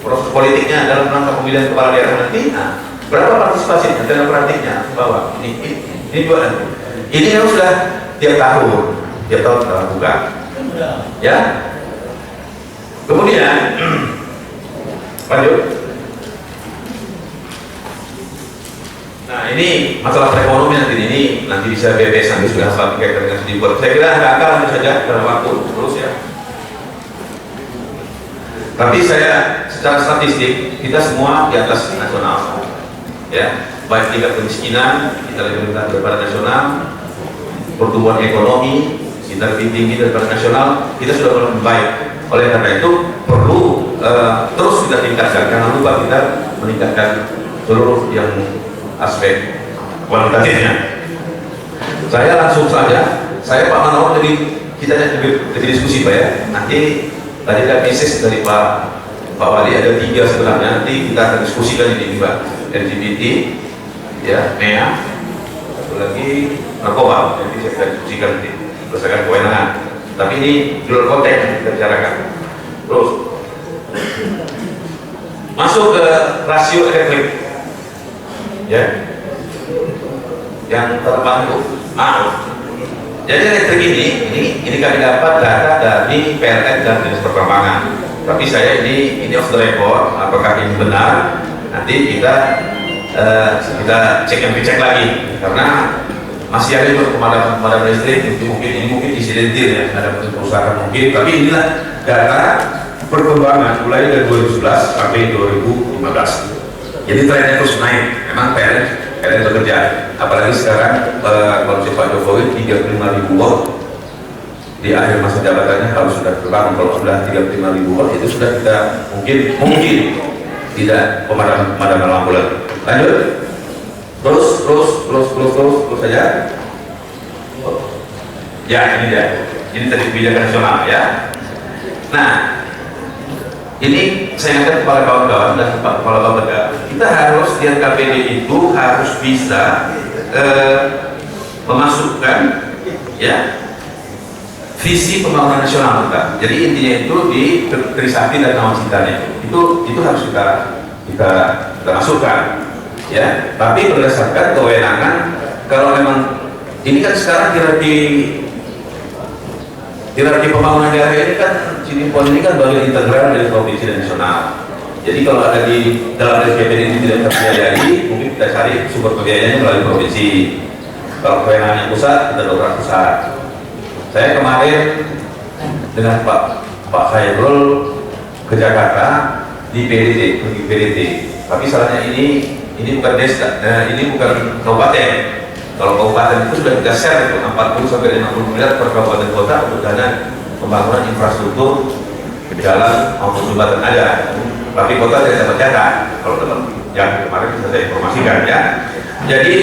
Proses politiknya dalam rangka pemilihan kepala daerah nanti. Nah, berapa partisipasi dalam praktiknya bahwa ini juga nanti. Ini yang sudah tiap tahun kita lakukan. Ya. Kemudian lanjut. Nah ini masalah perekonomian nanti bisa BPS nanti sudah sampai dengan Sidimpuan. Saya kira nggak akan saja dalam waktu terus ya. Tapi saya secara statistik kita semua di atas nasional, ya. Baik tingkat kemiskinan kita lebih rendah daripada nasional, pertumbuhan ekonomi kita lebih tinggi daripada nasional, kita sudah lebih baik. Oleh karena itu perlu terus kita tingkatkan, jangan lupa kita meningkatkan seluruh yang aspek kualitatifnya. Saya langsung saja, saya Pak Manor, jadi kita lebih diskusi Pak ya. Nanti tadi ada bisnis dari Pak Wali ada 3 sebenarnya, nanti kita akan diskusikan ini Pak. LGBT, ya, MEA, satu lagi narkoba, nanti saya akan diskusikan nanti berdasarkan kewenangan. Tapi ini di luar konteks yang kita bicarakan. Terus masuk ke rasio elektrik, ya, yang terbantu. Jadi elektrik ini kami dapat data dari PLN dan Dinas Pertambangan. Tapi saya ini off the record, apakah ini benar? Nanti kita cek lagi karena masih ada juga pemadaman listrik mungkin insidentil ya, ada perusahaan mungkin, tapi inilah data perkembangan mulai dari 2011 sampai 2015. Jadi trennya terus naik. Memang PLN bekerja, apalagi sekarang konsep Pak Jokowi 35.000 watt di akhir masa jabatannya harus sudah terbangun. Kalau sudah 35.000 watt itu sudah kita mungkin tidak pemadaman lampu lagi. Lanjut. Terus saja. Ya, ini dia. Ini tadi kebijakan nasional ya. Nah, ini saya ingatkan kepada kawan-kawan dan kepala Bapeda, kita harus di KPD itu harus bisa memasukkan ya visi pembangunan nasional kita. Jadi intinya itu di Trisakti dan Nawacitanya itu harus kita masukkan, ya. Tapi berdasarkan kewenangan, kalau memang ini kan sekarang hierarki pembangunan daerah ini kan Cirebon ini kan bagian integral dari provinsi dan nasional. Jadi kalau ada di dalam SPPD ini tidak terbiayai, mungkin kita cari sumber pembiayaannya melalui provinsi. Kalau kewenangannya pusat, kita dorong pusat. Saya kemarin dengan Pak Khairul ke Jakarta di PDT, tapi salahnya ini bukan desa, ini bukan kabupaten. Kalau kabupaten itu sudah kita share itu 40 sampai 50 miliar per kabupaten kota untuk dana pembangunan infrastruktur jalan maupun jembatan ada. Tapi kota tidak dapat data kalau dapat yang kemarin sudah saya informasikan, ya. Jadi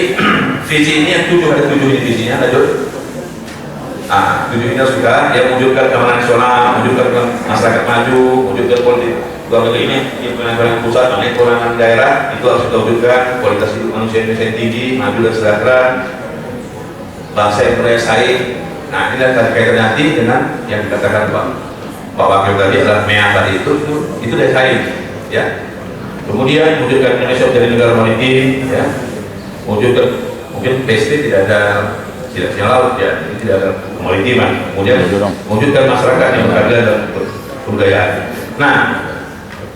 visi ini yang 7 ada 7 ini visinya, lanjut. 7 ini sudah yang mewujudkan keamanan nasional, mewujudkan masyarakat maju, mewujudkan politik luar negeri ini, pemerintahan pusat, kewenangan daerah itu harus kita wujudkan, kualitas hidup manusia Indonesia yang tinggi, maju dan sejahtera, bangsa yang berdaya saing. Nah, ini adalah kaitan nanti dengan yang dikatakan Pak Wakil tadi adalah MEA tadi itu daya saing, ya. Kemudian mewujudkan Indonesia menjadi negara maritim, ya. Mewujudkan mungkin PSP tidak punya laut, ya, ini tidak ada kemaritiman. Kemudian mewujudkan masyarakat yang berkeadilan dan kebudayaan. Nah,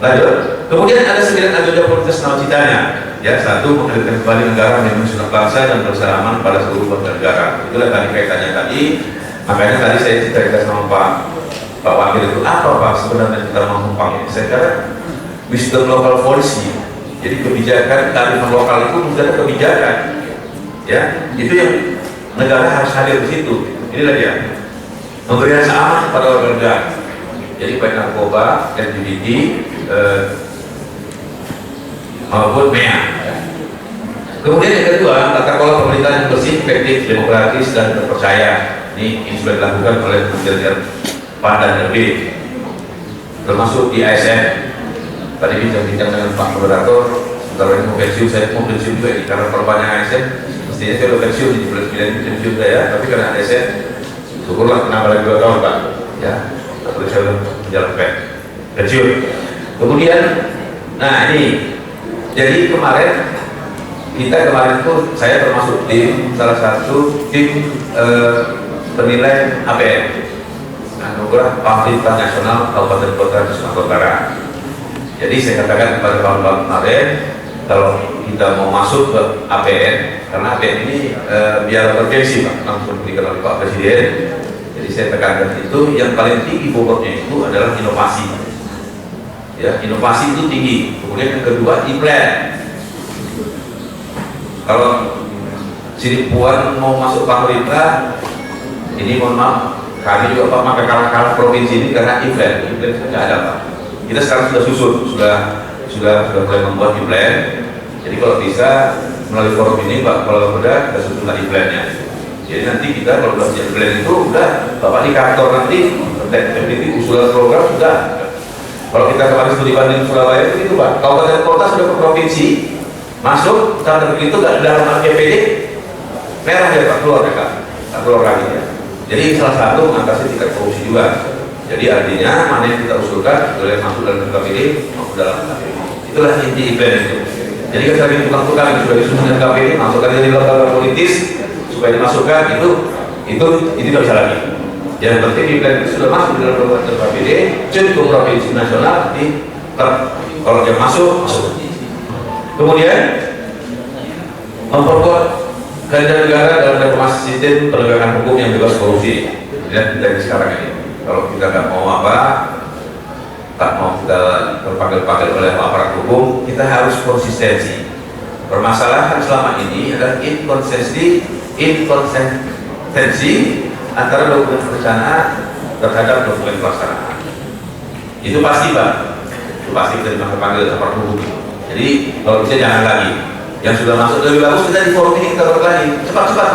lanjut. Kemudian ada 9 agenda prioritas nawacitanya, ya. 1, menghadirkan kembali negara menjadi sunnah bangsa dan bersalaman pada seluruh warga negara. Itulah tadi kaitannya tadi. Makanya tadi saya cerita sama Pak Wakil itu apa Pak sebenarnya kita mengumpang ini. Saya kira wisdom local policy. Jadi kebijakan kearifan lokal itu bukan kebijakan, ya. Itu yang negara harus hadir di situ. Inilah dia memberi rasa aman kepada warga negara. Jadi baik narkoba, LGBT, maupun MEA. Kemudian yang kedua, tata kelola pemerintahan yang bersih, efektif, demokratis, dan terpercaya. Ini sudah dilakukan oleh Kementerian PAN dan RB, termasuk di ASN. Tadi bincang-bincang dengan Pak Moderator, sebentar ini mau pensiun, saya mau pensiun juga ini karena perbanyak ASN. Mestinya saya udah pensiun di bulan 9 pensiun saya, tapi karena ASN, syukurlah kenapa lagi 2 tahun Pak, ya. Terus saya udah menjalankan pensiun. Kemudian, nah ini, jadi kemarin itu saya termasuk tim salah satu tim penilai APN, anugerah Pemerintahan Nasional Kabupaten Kota di Sumatera Utara. Jadi saya katakan kepada kawan-kawan kemarin, kalau kita mau masuk ke APN, karena APN ini biar bergengsi Pak, langsung diberikan oleh Pak Presiden. Jadi saya tekankan itu yang paling tinggi bobotnya itu adalah inovasi. Ya, inovasi itu tinggi. Kemudian yang kedua, e-plan. Kalau Cirebon mau masuk pemerintah, ini mohon maaf, kami juga Pak maka kalah provinsi ini karena e-plan tidak ada Pak. Kita sekarang sudah susun, sudah mulai membuat e-plan. Jadi kalau bisa melalui forum ini Pak, kalau udah kita susunkan e-plan-nya. Jadi nanti kita kalau sudah punya plan itu udah Bapak di kantor nanti terjadi usulan program sudah. Kalau kita kemarin studi banding Surabaya itu Pak, kabupaten kota sudah ke provinsi masuk sampai begitu nggak ada dalam APBD merah ya Pak, keluar ya Kak, keluar lagi ya. Jadi salah satu mengatasi tingkat korupsi juga. Jadi artinya mana yang kita usulkan boleh masuk dalam KPD maupun dalam KPD. Itulah inti event itu. Jadi kita ingin tukang-tukang yang sudah disusun dengan KPD masukkan dari lembaga politis supaya dimasukkan itu tidak bisa lagi. Yang penting event itu sudah masuk dalam lembaga KPD, cukup provinsi nasional kalau dia masuk. Kemudian memperkuat kehadiran negara dalam reformasi sistem penegakan hukum yang bebas korupsi. Dan dari sekarang ini. Kalau kita nggak mau tak mau kita terpanggil-panggil oleh aparat hukum, kita harus konsistensi. Permasalahan selama ini adalah inkonsistensi antara dokumen perencanaan terhadap dokumen pelaksanaan. Itu pasti Pak, itu pasti kita dipanggil aparat hukum. Jadi kalau bisa jangan lagi. Yang sudah masuk lebih bagus kita di forum ini kita lagi cepat-cepat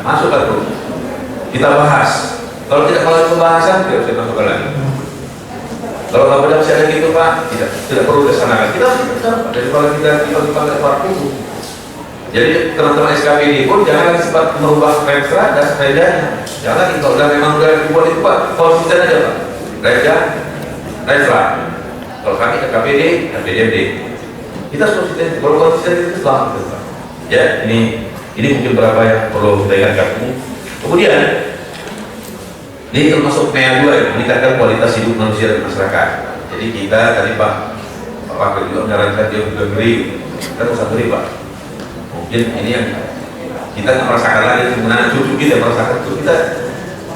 masukkan tuh. Kita bahas. Kalau tidak melalui pembahasan, tidak bisa masukkan lagi. Kalau nggak benar ada gitu Pak, tidak perlu disanakan. Kita dari kalau kita dipanggil para hukum. Jadi teman-teman SKPD pun jangan sempat merubah rekstra dan sepedanya. Jangan kalau udah memang udah dibuat itu Pak, konsisten aja Pak. Rekstra. Kalau kami SKPD, KPDMD. Kita konsisten. Kalau konsisten itu selamat Pak. Ya, ini mungkin berapa yang perlu kita ingatkan. Kemudian ini termasuk PA2 ya, meningkatkan kualitas hidup manusia dan masyarakat. Jadi kita tadi Pak Wakil juga menyarankan dia juga ngeri, kita usah ngeri Pak. Mungkin ini yang kita nggak merasakan lagi, sebenarnya cucu kita merasakan itu. Kita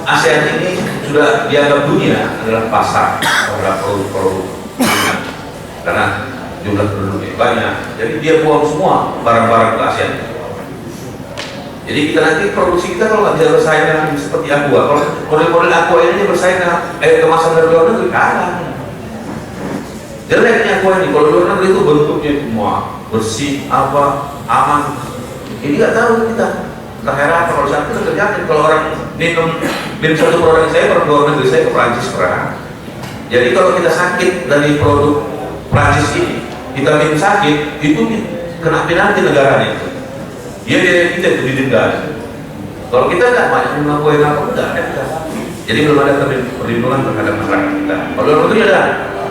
ASEAN ini sudah dianggap dunia adalah pasar terhadap produk-produk karena jumlah penduduknya banyak. Jadi dia buang semua barang-barang ke ASEAN. Jadi kita nanti produksi kita kalau nggak bisa bersaing dengan seperti Aqua, kalau model-model Aqua ini bersaing dengan kemasan dari luar negeri kalah. Jeleknya Aqua ini, kalau luar negeri itu bentuknya semua bersih, aman. Ini nggak tahu kita. Heran kalau saya itu terjadi kalau orang minum satu produk saya ke luar negeri, saya ke Prancis pernah. Jadi kalau kita sakit dari produk Prancis ini, kita minum sakit, itu kena penalti negara itu. Dia kita itu didenda. Kalau kita nggak banyak melakukan apa enggak ada. Jadi belum ada perlindungan terhadap masyarakat kita. Kalau luar negeri ada.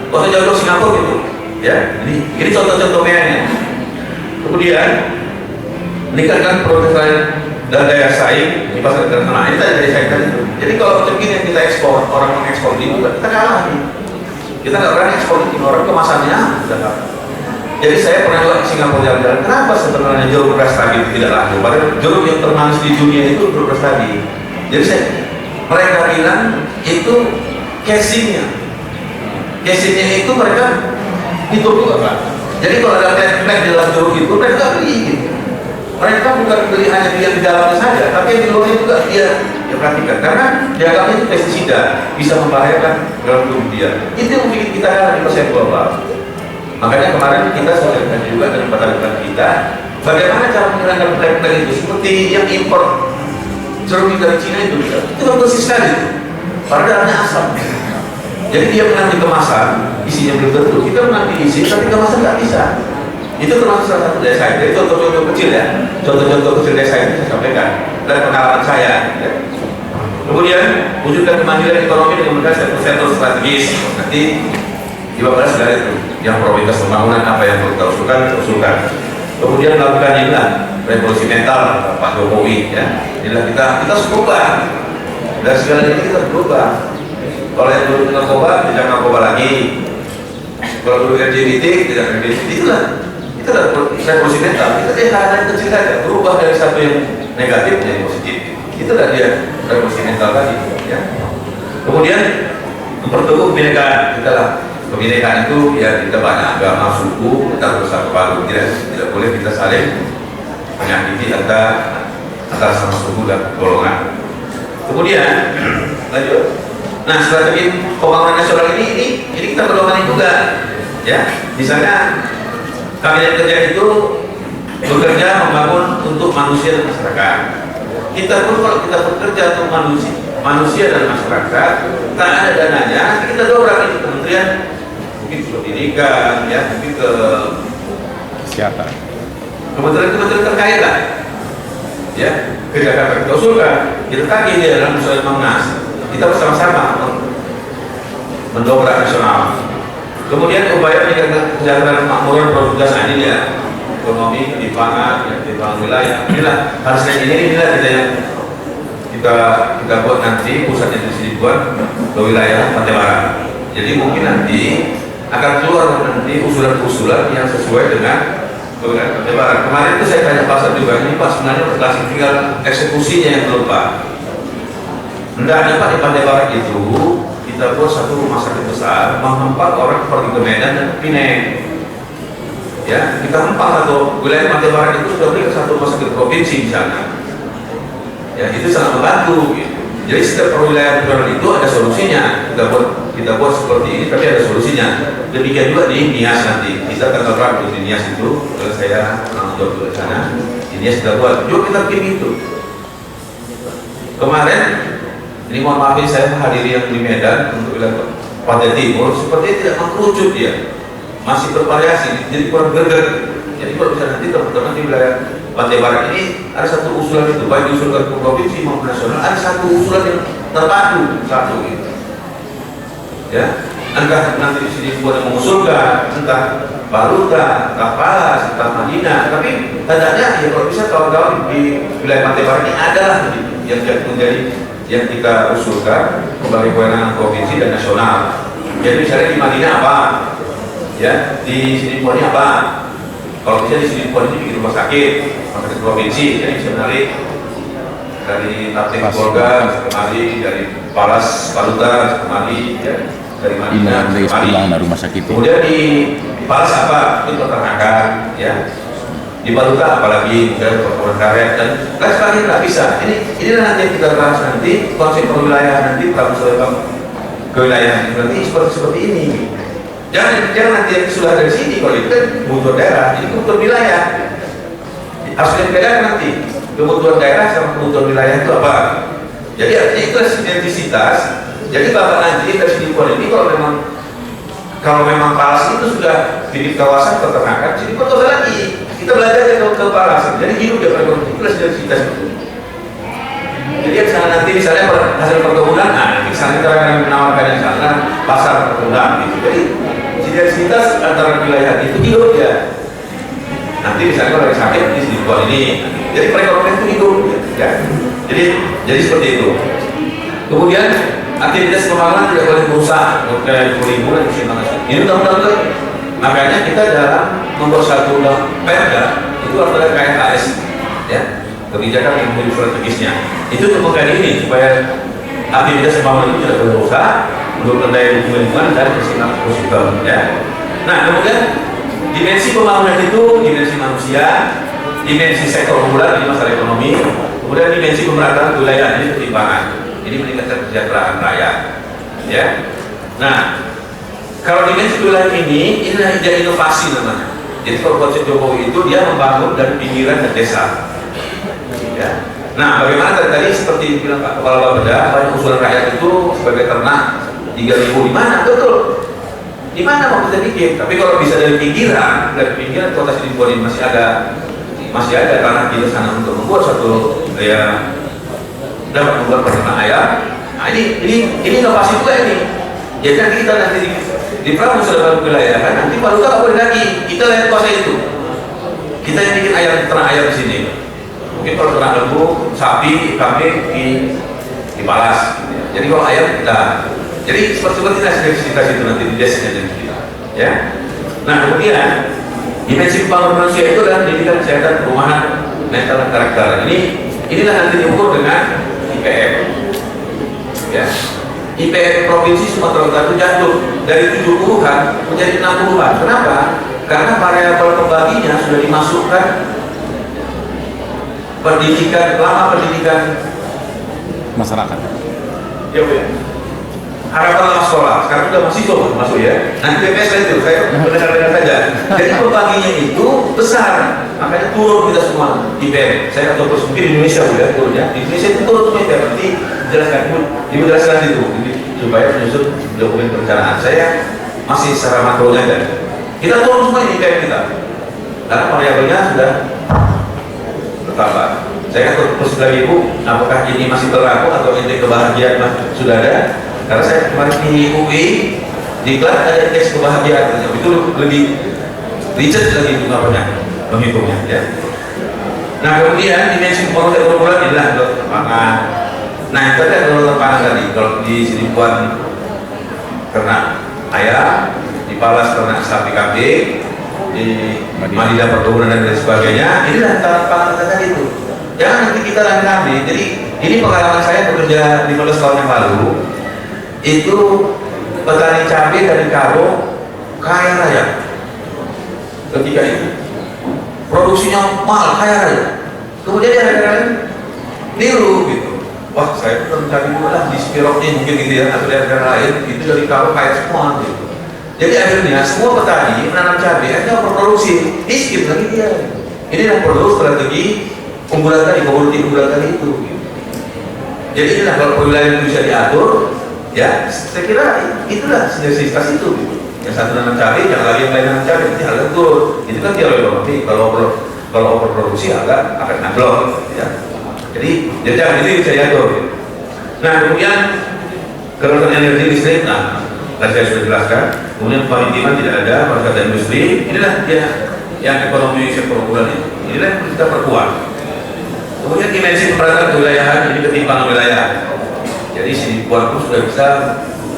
Kalau jauh Singapura gitu, ya. Ini contoh-contoh PA-nya. Kemudian meningkatkan produk dan daya saing di pasar internasional. Ini tadi daya saing tadi. Jadi kalau macam ini yang kita ekspor, orang mengekspor ini juga kita kalah nih. Kita nggak berani ekspor ini, orang kemasannya sudah kalah. Jadi saya pernah juga ke Singapura jalan-jalan. Kenapa sebenarnya jeruk Brastagi itu tidak laku? Padahal jeruk yang termanis di dunia itu jeruk Brastagi. Jadi mereka bilang itu casingnya itu mereka hitung juga Pak. Jadi kalau ada tag di dalam jeruk itu mereka beli gitu. Mereka bukan beli hanya yang di dalamnya saja, tapi yang di luarnya juga dia perhatikan karena dianggapnya itu pestisida bisa membahayakan dalam tubuh dia. Itu yang bikin kita kalah di pasar global. Makanya kemarin kita sampaikan juga dengan petani kita bagaimana cara menghilangkan tag itu seperti yang impor jeruk dari Cina itu kan bersih sekali padahal dalamnya asam. Jadi dia menang di kemasan, isinya belum tentu. Kita menang di isi, tapi kemasan nggak bisa. Itu termasuk salah satu daya saing. Jadi contoh-contoh kecil ya, contoh-contoh kecil daya saing itu saya sampaikan dari pengalaman saya. Ya. Kemudian wujudkan kemandirian ekonomi dengan menggunakan sektor strategis. Nanti 15 dari itu yang prioritas pembangunan apa yang perlu kita usulkan. Kemudian melakukan inilah revolusi mental Pak Jokowi. Ya. Inilah kita harus berubah. Dan segala ini kita harus berubah. Kalau yang dulu narkoba, tidak narkoba lagi. Kalau dulu LGBT, tidak LGBT. Itulah kita ada revolusi mental. Kita hal-hal kecil saja berubah dari satu yang negatif menjadi positif. Itulah dia revolusi mental tadi. Ya. Kemudian memperteguh kebinekaan kita lah. Kebinekaan itu ya kita banyak agama, suku, kita bersatu padu. Tidak boleh kita saling menyakiti antara sama suku dan golongan. Kemudian lanjut. Nah, strategi pembangunan nasional ini kita berdoa juga, ya. Misalnya kabinet kerja itu bekerja membangun untuk manusia dan masyarakat. Kita pun kalau kita bekerja untuk manusia dan masyarakat, tak ada dananya, kita dobrak itu kementerian, mungkin ke pendidikan, ya, mungkin ke Kesehatan. kementerian terkait lah, ya. Ke Jakarta kita usulkan, kita tagih dia dalam usulan Mangnas. Kita bersama-sama mendobrak nasional. Kemudian upaya meningkatkan kesejahteraan makmuran produktivitas ini ya, ekonomi di pangan, ya, di pangan wilayah. Inilah harusnya inilah kita yang kita buat nanti pusatnya dibuat ke wilayah Pantai Barat. Jadi mungkin nanti akan keluar nanti usulan-usulan yang sesuai dengan wilayah Pantai Barat. Kemarin itu saya tanya pasar juga ini Pak sebenarnya klasik tinggal eksekusinya yang belum Pak. Hendaknya Pak di Pantai Barat itu kita buat satu rumah sakit besar menghampat orang pergi ke Medan dan ke Pineng. Ya, kita hempal satu wilayah Pantai Barat itu sudah beri ke satu rumah sakit provinsi di sana. Ya, itu sangat membantu. Gitu. Jadi setiap wilayah itu ada solusinya. Kita buat seperti ini, tapi ada solusinya. Demikian juga di Nias nanti. Kita tanggal berapa di Nias itu? Kalau saya jauh ke sana, di Nias kita buat. Yuk kita bikin itu. Kemarin ini mohon maaf saya menghadiri yang di Medan untuk wilayah Pantai Timur seperti tidak mengkerucut dia, masih bervariasi, jadi kurang greget. Jadi kalau bisa nanti teman-teman di wilayah Pantai Barat ini ada satu usulan itu, baik diusulkan ke provinsi maupun nasional, ada satu usulan yang terpadu satu gitu. Ya, entah nanti di sini buat yang mengusulkan, entah Baluta, entah Palas, entah Madinah, tapi tandanya ya kalau bisa kawan-kawan di wilayah Pantai Barat ini adalah yang menjadi yang kita usulkan sebagai kewenangan provinsi dan nasional. Jadi misalnya di Madinah apa, ya di sini ini apa? Kalau bisa di sini ini bikin rumah sakit provinsi, jadi bisa menarik dari Tateng Polga kemari, dari Palas Baluta kemari, ya, dari Madinah kemari. Rumah sakit. Kemudian di Palas apa? Itu peternakan, ya. Di Baluta apalagi dan perkebunan karet dan lain sebagainya nggak bisa. Ini nanti yang kita bahas nanti konsep perwilayahan nanti kewilayahan nanti seperti ini. Jangan nanti yang sudah dari sini, kalau itu kan kebutuhan daerah, ini kebutuhan wilayah. Harus dibedakan nanti kebutuhan daerah sama kebutuhan wilayah itu apa. Jadi artinya itu sinergisitas. Jadi bapak nanti dari sini ini kalau memang Palas itu sudah di kawasan peternakan, jadi betul lagi kita belajar ke Palas. Jadi hidup ya perekonomian itu sinergisitas itu. Jadi misalnya nanti misalnya hasil perkebunan, nanti misalnya kita akan menawarkan yang sana pasar perkebunan gitu. Jadi sinergisitas antara wilayah itu hidup ya. Nanti misalnya kalau ada sakit di sini ini, jadi perekonomian itu hidup ya. Jadi seperti itu. Kemudian aktivitas pembangunan tidak boleh merusak kayak liburan di sini. Ini undang-undang itu. Makanya kita dalam nomor 1 undang Perda itu adalah KKS ya, kebijakan yang strategisnya. Itu untuk kali ini supaya aktivitas pembangunan itu tidak boleh merusak, menurut daya lingkungan dan kesinambungan ekosistem ya. Nah, kemudian dimensi pembangunan itu dimensi manusia, dimensi sektor unggulan ini masalah ekonomi, kemudian dimensi pemerataan wilayah ini ketimpangan. Ini meningkatkan kesejahteraan rakyat ya. Nah, kalau dimensi wilayah ini jadi inovasi namanya. Jadi kalau konsep Jokowi itu dia membangun dari pinggiran dan desa ya. Nah, bagaimana tadi seperti bilang Pak Kepala Bapeda, banyak usulan rakyat itu sebagai ternak 3.000 di mana? Betul. Di mana mau kita bikin? Tapi kalau bisa dari pinggiran kota Sidimpuan ini masih ada tanah di sana untuk membuat satu ya dapat membuat peternak ayam. Nah, ini inovasi juga ini. Jadi nanti kita di Pramu sudah wilayah kan, nanti baru nggak boleh lagi kita lihat kuasa itu. Kita yang bikin ternak ayam di sini. Mungkin kalau ternak lembu, sapi, kambing di Palas. Jadi kalau ayam kita, jadi seperti sinergisitas itu nanti di desanya kita. Ya. Nah kemudian dimensi pembangunan manusia itu adalah pendidikan, kesehatan, perumahan, mental dan karakter. Inilah nanti diukur dengan IPM. Ya. IPM Provinsi Sumatera Utara itu jatuh dari 70-an menjadi 60-an. Kenapa? Karena variabel pembaginya sudah dimasukkan pendidikan masyarakat. Ya Bu ya. Harapan sekolah, sekarang sudah mahasiswa masuk ya. Nanti PPS itu saya mendengar-dengar saja. Jadi pembaginya itu besar, makanya turun kita semua IPM. Saya atau terus mungkin di Indonesia Bu ya turunnya. Di Indonesia itu turun semua IPM. Nanti jelaskan Bu, dijelaskan itu supaya menyusun dokumen perencanaan. Saya masih secara makronya aja. Kita turun semua IPM kita, karena variabelnya sudah bertambah. Saya terus lagi Bu, apakah ini masih berlaku atau indeks kebahagiaan sudah ada? Karena saya kemarin di UI di kelas ada indeks kebahagiaan, itu lebih riset lagi itu namanya menghitungnya ya. Nah kemudian dimensi pembangunan ekonomi inilah pangan. Nah itu ada kedaulatan pangan tadi. Kalau di Sidimpuan ternak ayam, di Palas ternak sapi kambing, di Madinah perkebunan dan lain sebagainya. Inilah pangan tadi itu. Jangan nanti kita rame-rame. Jadi ini pengalaman saya bekerja 15 tahun yang lalu. Itu petani cabai dari Karo kaya raya ketika itu produksinya mahal kaya raya. Kemudian dia ada niru gitu, wah saya pun mencari dulu lah di Spirok ini mungkin gitu ya, atau di daerah lain itu dari Karo kaya semua gitu. Jadi akhirnya semua petani menanam cabai akhirnya berproduksi miskin lagi dia. Ini yang perlu strategi unggulan tadi, komoditi unggulan tadi itu gitu. Jadi inilah kalau wilayah itu bisa diatur ya, saya kira itulah sinergisitas itu. yang satu nanam cabai, yang lagi yang lain nanam cabai, nanti harga turun. Itu kan teori ekonomi. Kalau overproduksi agak akan anjlok, ya. Jadi jangan ini bisa diatur. Nah, kemudian kedaulatan energi listrik, nah, tadi saya sudah jelaskan. Kemudian kemaritiman tidak ada, pariwisata industri, inilah dia yang ekonomi sektor urban itu. Inilah yang kita perkuat. Kemudian dimensi pemerataan kewilayahan, ini ketimpangan wilayah. Jadi sini buat pun sudah bisa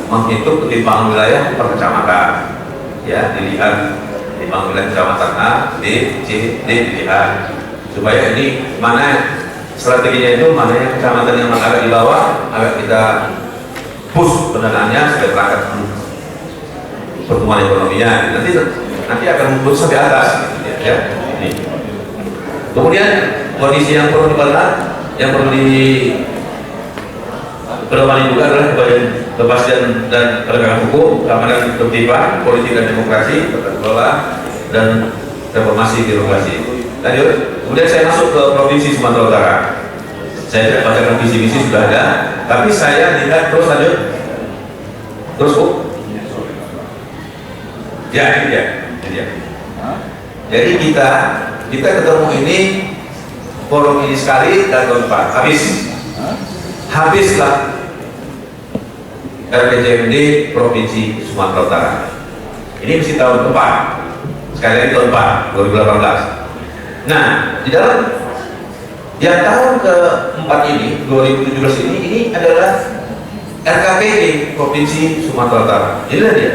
menghitung ketimpangan wilayah per kecamatan. Ya, dilihat ketimpangan wilayah kecamatan A, B, C, D dilihat. Supaya ini mana strateginya itu, mana yang kecamatan yang agak di bawah, agak kita push pendanaannya supaya berangkat pertumbuhan ekonominya. Nanti akan membuat sampai atas, ya. Ini. Kemudian kondisi yang perlu dibantah, yang perlu dipedomani juga adalah kepastian dan penegakan hukum, keamanan ketertiban, politik dan demokrasi, tata kelola, dan reformasi birokrasi. Lanjut. Kemudian saya masuk ke provinsi Sumatera Utara. Saya tidak bacakan visi misi sudah ada, tapi saya lihat terus lanjut. Terus Bu. Ya, ini dia. Jadi kita ketemu ini forum ini sekali dan tahun 4 habislah RPJMD Provinsi Sumatera Utara. Ini mesti tahun keempat, sekali lagi tahun 4 2018. Nah, di dalam yang tahun keempat ini 2017 ini adalah RKPD Provinsi Sumatera Utara. Inilah dia,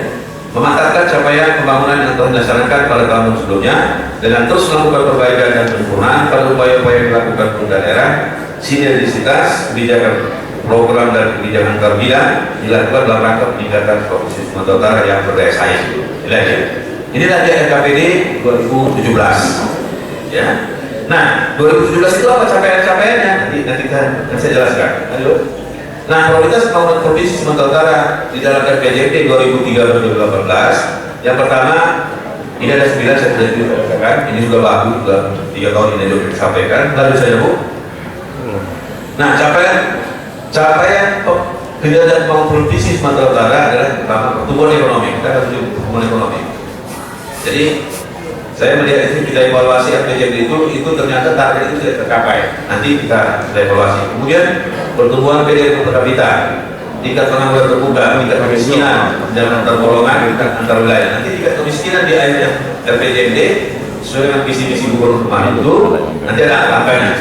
memantapkan capaian pembangunan yang telah dilaksanakan pada tahun sebelumnya dengan terus melakukan perbaikan dan penyempurnaan pada upaya-upaya yang dilakukan pemerintah daerah, sinergisitas kebijakan program dan kebijakan terbidang dilakukan dalam rangka peningkatan Provinsi Sumatera Utara yang berdaya saing. Inilah dia RKPD 2017. Ya. Nah, 2017 itu apa capaian-capaiannya? Nanti saya jelaskan. Ayo. Nah, prioritas pembangunan Provinsi Sumatera Utara di dalam RPJMD 2013-2018, yang pertama ini ada 9 saya sudah katakan, ini juga bagus, sudah 3 tahun ini juga disampaikan. Lalu saya Bu. Nah, capaian kinerja pembangunan Provinsi Sumatera Utara adalah pertama pertumbuhan ekonomi. Kita harus pertumbuhan ekonomi. Jadi saya melihat itu kita evaluasi RPJMD itu ternyata target itu tidak tercapai. Nanti kita evaluasi. Kemudian pertumbuhan PDB per kapita, tingkat pengangguran terbuka, tingkat kemiskinan dan antar golongan, tingkat antar wilayah. Nanti tingkat kemiskinan di akhirnya RPJMD sesuai dengan visi-misi gubernur kemarin itu nanti ada angkanya.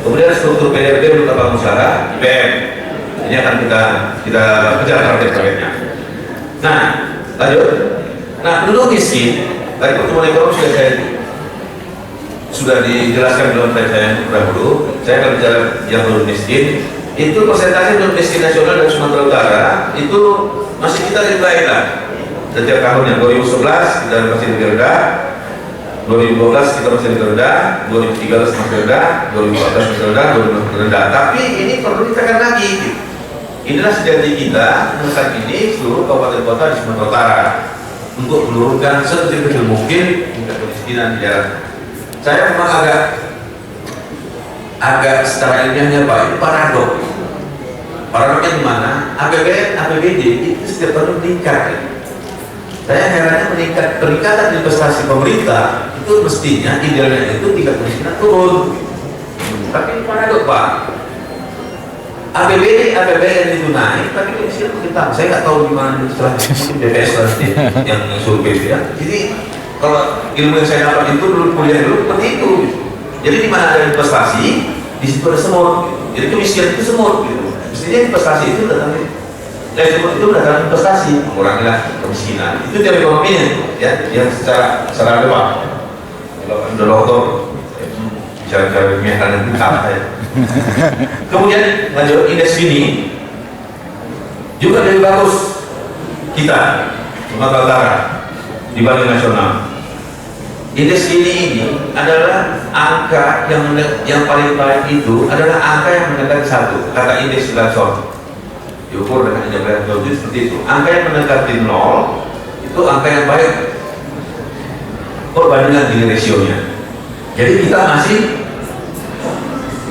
Kemudian struktur PDB untuk kapal usaha IPM. Ini akan kita kejar target-targetnya. Nah, lanjut. Nah, penduduk miskin tadi pertumbuhan ekonomi sudah dijelaskan dalam slide saya dahulu. Saya akan bicara yang belum miskin. Itu persentase belum miskin nasional dan Sumatera Utara itu masih kita lebih baik lah. Setiap tahunnya 2011 kita masih lebih rendah, 2012 kita masih lebih rendah, 2013 masih rendah, 2014 masih rendah, 2015 masih rendah. Tapi ini perlu ditekan lagi. Inilah sejati kita saat ini seluruh kabupaten kota di Sumatera Utara untuk menurunkan sekecil-kecil mungkin tingkat kemiskinan di daerah. Saya memang agak secara ilmiahnya Pak, ini paradok. Paradoknya di mana? APBD itu setiap tahun meningkat. Saya herannya peningkatan investasi pemerintah itu mestinya idealnya itu tingkat kemiskinan turun. Tapi ini paradok Pak. APBN itu naik, tapi kemiskinan kita. Saya nggak tahu gimana setelah BPS nanti yang survei ya. Jadi kalau ilmu yang saya dapat itu dulu kuliah dulu seperti itu. Jadi di mana ada investasi, di situ ada semut. Jadi kemiskinan itu semut. Gitu. Mestinya investasi itu datang semut itu datang investasi, mengurangilah kemiskinan. Itu teori ekonominya, ya, yang secara depan. Kalau dokter bicara ilmiah dan apa ya. Kemudian lanjut indeks ini juga lebih bagus kita Sumatera Utara dibanding nasional. Indeks ini adalah angka yang paling baik itu adalah angka yang mendekati 1, kata indeks Gladstone. Diukur dengan indeks Gladstone seperti itu. Angka yang mendekati 0 itu angka yang baik perbandingan Gini rasionya. Jadi kita masih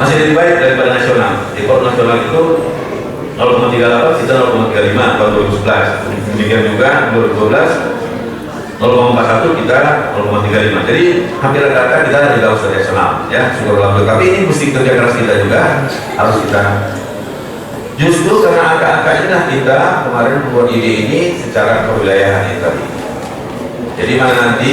lebih baik daripada nasional. Rekor nasional itu 0,38, kita 0,35 tahun 2011. Demikian juga 2012 0,41 kita 0,35. Jadi hampir rata-rata kita di bawah nasional ya, syukur alhamdulillah. Tapi ini mesti kerja keras kita juga, harus kita. Justru karena angka-angka inilah kita kemarin membuat ide ini secara kewilayahan ini tadi. Jadi mana nanti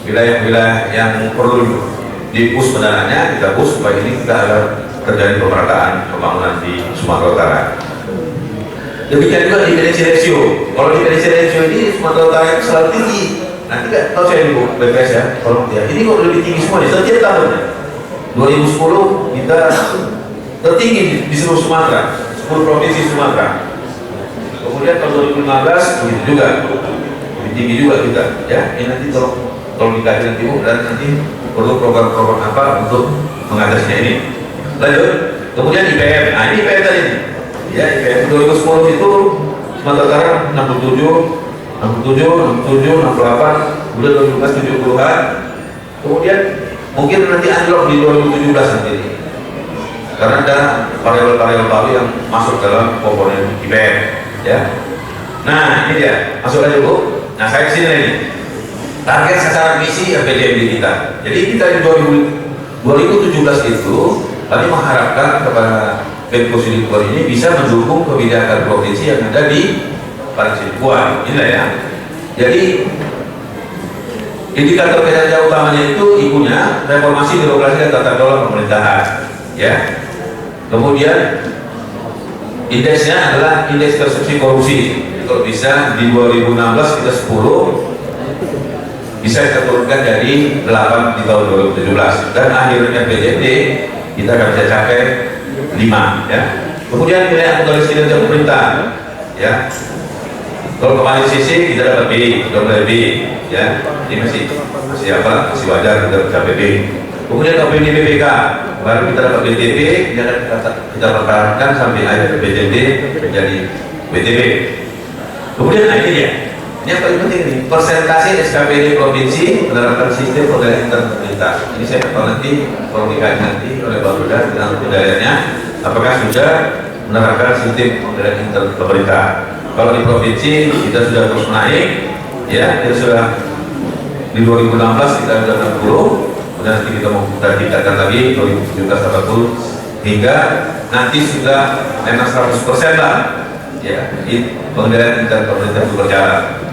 wilayah-wilayah yang perlu di-push pendananya kita push supaya ini kita agar terjadi pemerataan pembangunan di Sumatera Utara. Demikian juga di dependensi ratio. Kalau di dependensi ratio ini Sumatera Utara itu selalu tinggi. Nanti kan tahu saya di BPS ya, kalau ya ini kok lebih tinggi semua di setiap tahunnya. 2010 kita tertinggi di seluruh Sumatera, 10 provinsi Sumatera. Kemudian tahun 2015 begitu juga, lebih tinggi juga kita. Ya, ini nanti tolong dikaji nanti dan nanti perlu program-program apa untuk mengatasinya ini. Lanjut, kemudian IPM. Nah ini IPM tadi. Ya, IPM 2010 itu Sumatera Utara 67, 68, udah 2015 70-an. Kemudian mungkin nanti anjlok di 2017 nanti. Karena ada variabel-variabel baru yang masuk dalam komponen IPM. Ya. Nah ini dia, masuk aja Bu. Nah saya kesini lagi. Target sasaran misi RPJMD kita. Jadi kita di 2017 itu kami mengharapkan kepada Pemko Sidimpuan ini bisa mendukung kebijakan provinsi yang ada di Sidimpuan. Inilah ya. Jadi indikator kinerja utamanya itu ibunya reformasi birokrasi dan tata kelola pemerintahan. Ya. Kemudian indeksnya adalah indeks persepsi korupsi. Kalau bisa di 2016 kita 10, bisa kita turunkan dari 8 di tahun 2017 dan akhirnya PJD kita akan bisa capai 5 ya. Kemudian nilai akuntansi kinerja pemerintah ya. Kalau kemarin sisi kita dapat B, sudah mulai B ya. Ini masih apa? Masih wajar kita mencapai B. Kemudian OPD BPK baru kita dapat BTP, kita pertahankan sampai akhir BTD menjadi BTP. Kemudian ini dia. Ini yang paling penting nih, persentase SKPD provinsi menerapkan sistem pengendalian intern pemerintah. Ini saya akan nanti kalau dikaji nanti oleh Pak Rudan dengan pengendaliannya, apakah sudah menerapkan sistem pengendalian intern pemerintah. Kalau di provinsi kita sudah terus naik, ya kita sudah di 2016 kita sudah 60, kemudian nanti kita mau tingkatkan lagi 2017 80 hingga nanti sudah memang 100% lah, ya pengendalian intern pemerintah itu berjalan.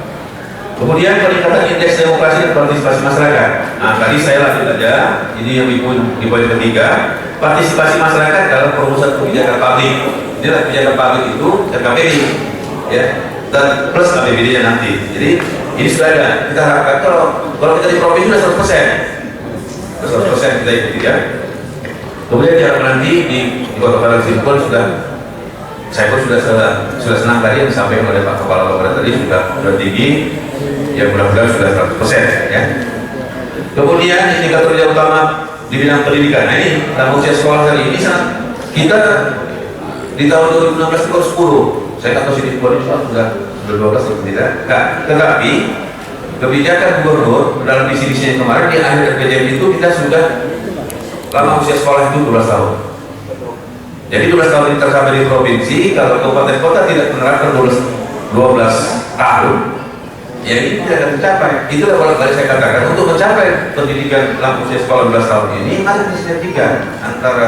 Kemudian peningkatan indeks demokrasi dan partisipasi masyarakat. Nah tadi saya lanjut aja, ini yang di poin ketiga, partisipasi masyarakat dalam perumusan kebijakan publik. Inilah kebijakan publik itu RKPD, ya, dan plus APBD-nya nanti. Jadi ini sudah ada. Kita harapkan kalau kita di provinsi sudah 100%, kita ikuti ya. Kemudian diharapkan nanti di Kota Padang Sidimpuan saya pun sudah senang tadi yang disampaikan oleh Pak Kepala Bapeda tadi sudah tinggi, ya mudah-mudahan sudah 100% ya. Kemudian indikator yang utama di bidang pendidikan. Nah ini dalam usia sekolah kali ini kita di tahun 2016 itu 10. Saya tak tahu Sidimpuan itu sudah 12 atau tidak. Nah, tetapi kebijakan gubernur dalam visi-visinya kemarin di akhir RPJMD itu kita sudah lama usia sekolah itu 12 tahun. Jadi 12 tahun ini tersampai di provinsi, kalau kabupaten kota tidak menerapkan 12 tahun, ya ini tidak akan tercapai. Itulah kalau tadi saya katakan, untuk mencapai pendidikan dalam usia sekolah 12 tahun ini harus disinergikan antara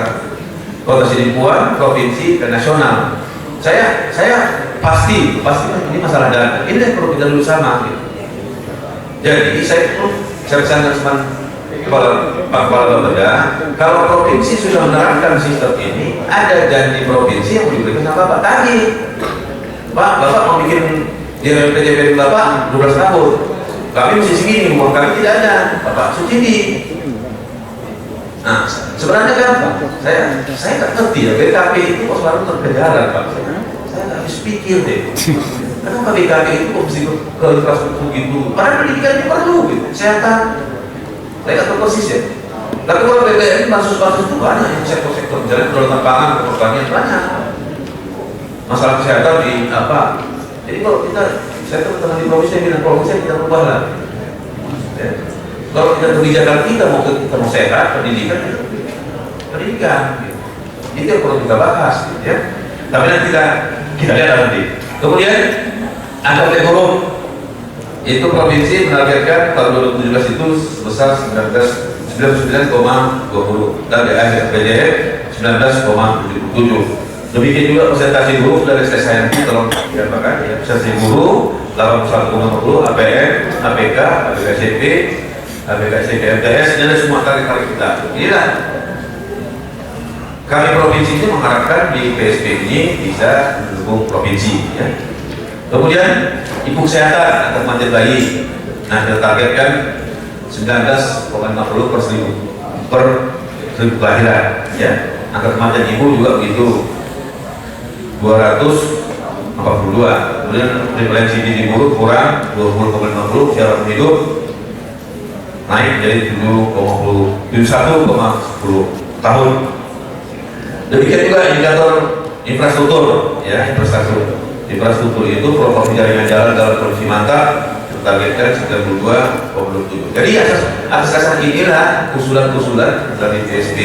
Kota Sidimpuan, provinsi, dan nasional. Saya pasti ini masalah dana. Ini yang perlu kita dulu sama. Gitu. Jadi saya pesan teman Pak Kepala Bapeda, kalau provinsi sudah menerapkan sistem ini, ada janji provinsi yang diberikan sama Bapak tadi. Pak, Bapak mau bikin di PJPD Bapak 12 tahun. Kami mesti segini, uang kami tidak ada. Bapak subsidi. Nah, sebenarnya kan saya nggak ngerti ya, BKP itu kok selalu terkejaran Pak. Saya nggak habis pikir deh. Kenapa BKP itu kok mesti ke infrastruktur gitu? Padahal pendidikan itu perlu gitu, kesehatan. Saya nggak tahu persis ya. Tapi kalau BPN bansos-bansos itu banyak yang sektor-sektor, misalnya kedaulatan pangan, pertanian banyak. Masalah kesehatan di apa? Jadi kalau saya teman-teman di provinsi dan provinsi kita ubah lah. Ya. Kalau kita kebijakan kita mau sehat, pendidikan. Gitu. Itu yang perlu kita bahas, gitu, ya. Tapi nanti kita lihat nanti. Kemudian ada guru itu provinsi menargetkan tahun 2017 itu sebesar 99,20 dan PDM 19,77. Demikian juga persentase guru dari SSNP tolong diapakan ya, persentase guru 81,50, APM, APK, APKCP, APKCP MTS dan semua target-target kita. Inilah kami provinsi ini mengharapkan di PSP ini bisa mendukung provinsi ya. Kemudian ibu kesehatan atau kematian bayi, nah kita targetkan 19,50 per 1000 kelahiran ya. Angka kematian ibu juga begitu 242. Kemudian prevalensi gizi buruk kurang 20,50, usia hidup naik jadi 71,10 tahun. Demikian juga indikator infrastruktur ya, infrastruktur itu proporsi jaringan jalan dalam provinsi mantap targetkan 92,27. Jadi atas dasar inilah usulan-usulan dari PSB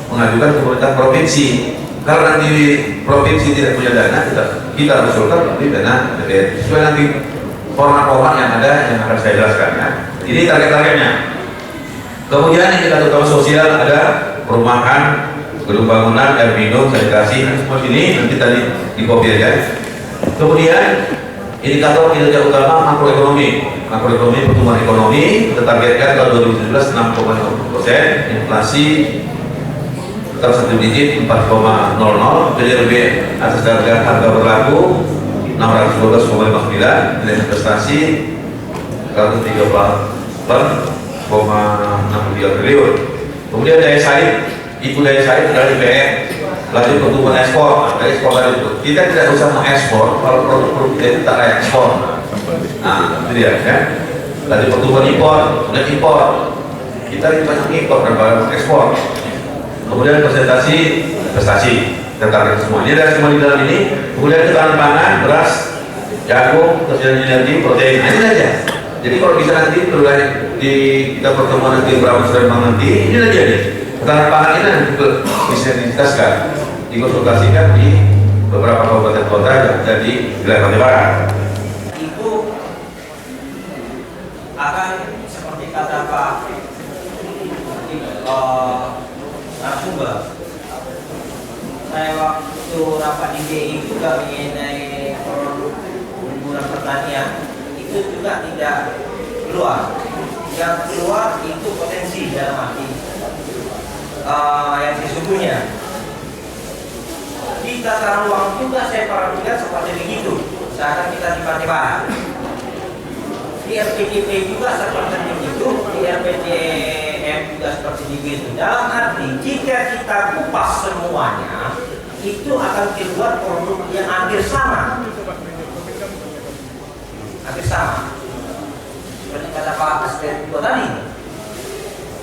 mengajukan ke pemerintah provinsi. Kalau nanti provinsi tidak punya dana, kita usulkan melalui dana DPR. Sesuai nanti format-format yang ada yang akan saya jelaskan ya. Ini target-targetnya. Kemudian indikator utama sosial ada perumahan, gedung bangunan, air minum, sanitasi, semua ini nanti tadi dikopi aja. Kemudian indikator kinerja utama makroekonomi pertumbuhan ekonomi kita targetkan tahun 2017 6,50%, inflasi tetap 1 digit 4,00, PDRB atas harga berlaku 612,59, nilai investasi 134,63 triliun. Kemudian daya saing, itu daya saing dari BM, lanjut pertumbuhan ekspor. Ekspor tadi itu kita tidak usah mengekspor kalau produk-produk kita itu tak layak ekspor. Nah, itu dia kan. Lanjut pertumbuhan impor, kemudian impor. Kita banyak impor daripada ekspor. Kemudian presentasi investasi dan target semua. Ini ada semua di dalam ini. Kemudian ketahanan pangan, beras, jagung, ketersediaan energi, protein. Nah, ini saja. Jadi kalau bisa nanti di kita pertemuan nanti berapa bank nanti, ini saja nih. Ketahanan pangan ini nanti bisa dijelaskan, dikonsultasikan di beberapa kabupaten kota yang ada di wilayah Pantai Barat. Itu akan seperti kata Pak narasumber. Saya waktu rapat di DI juga mengenai perhubungan pertanian itu juga tidak keluar. Yang keluar itu potensi dalam arti yang sesungguhnya. Di tata ruang juga saya perhatikan seperti begitu. Misalkan kita di Pantai Barat, di RPJP juga seperti begitu, di RPJM juga seperti begitu. Dalam arti jika kita kupas semuanya, itu akan keluar produk yang hampir sama. Hampir sama. Seperti kata Pak Asisten juga tadi.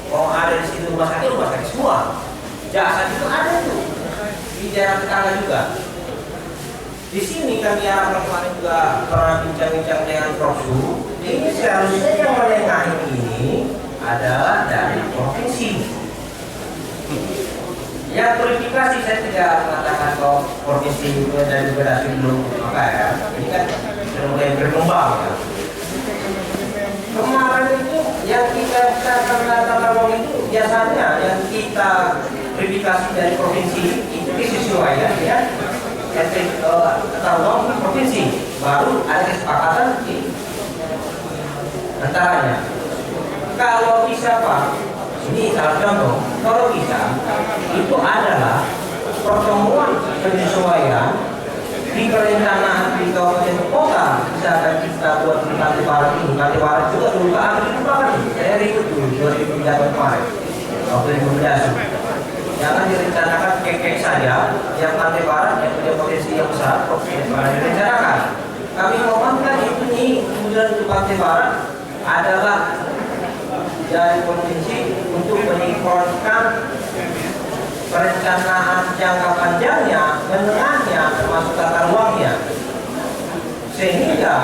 Kalau ada di situ rumah sakit semua. Jasa itu ada tuh di daerah tetangga juga. Di sini kami harapkan kemarin juga pernah bincang-bincang dengan Prof. Ini seharusnya yang menengahi ini adalah dari provinsi. Ya verifikasi saya tidak mengatakan bahwa provinsi dan federasi belum maka ya. Ini kan sudah mulai berkembang ya. Kemarin itu yang kita tata itu biasanya yang kita verifikasi dari provinsi itu disesuaikan ya. Tahu provinsi baru ada kesepakatan di antaranya. Kalau bisa Pak, ini salah contoh. Kalau bisa itu adalah pertemuan penyesuaian di perencanaan di kabupaten kota. Misalkan kita buat di Pantai Barat ini, Pantai Barat juga dulu kan saya ikut dulu 2008 kemarin waktu rekomendasi. Jangan direncanakan kekek saja, yang Pantai Barat yang punya potensi yang besar, provinsi Barat direncanakan. Kami mohonkan itu nih, kemudian di Pantai Barat adalah dari provinsi untuk menyinkronkan perencanaan jangka panjangnya, menengahnya, termasuk tata ruangnya, sehingga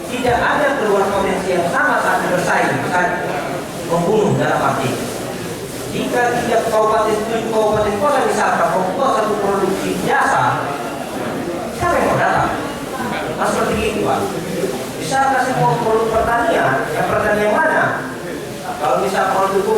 tidak ada keluar potensi yang sama saat bersaing, saat membunuh dalam arti. Jika tiap kabupaten kota misalkan membuat satu produksi jasa, siapa yang mau datang? Mas seperti itu Pak. Misalkan semua produk bisa kalau itu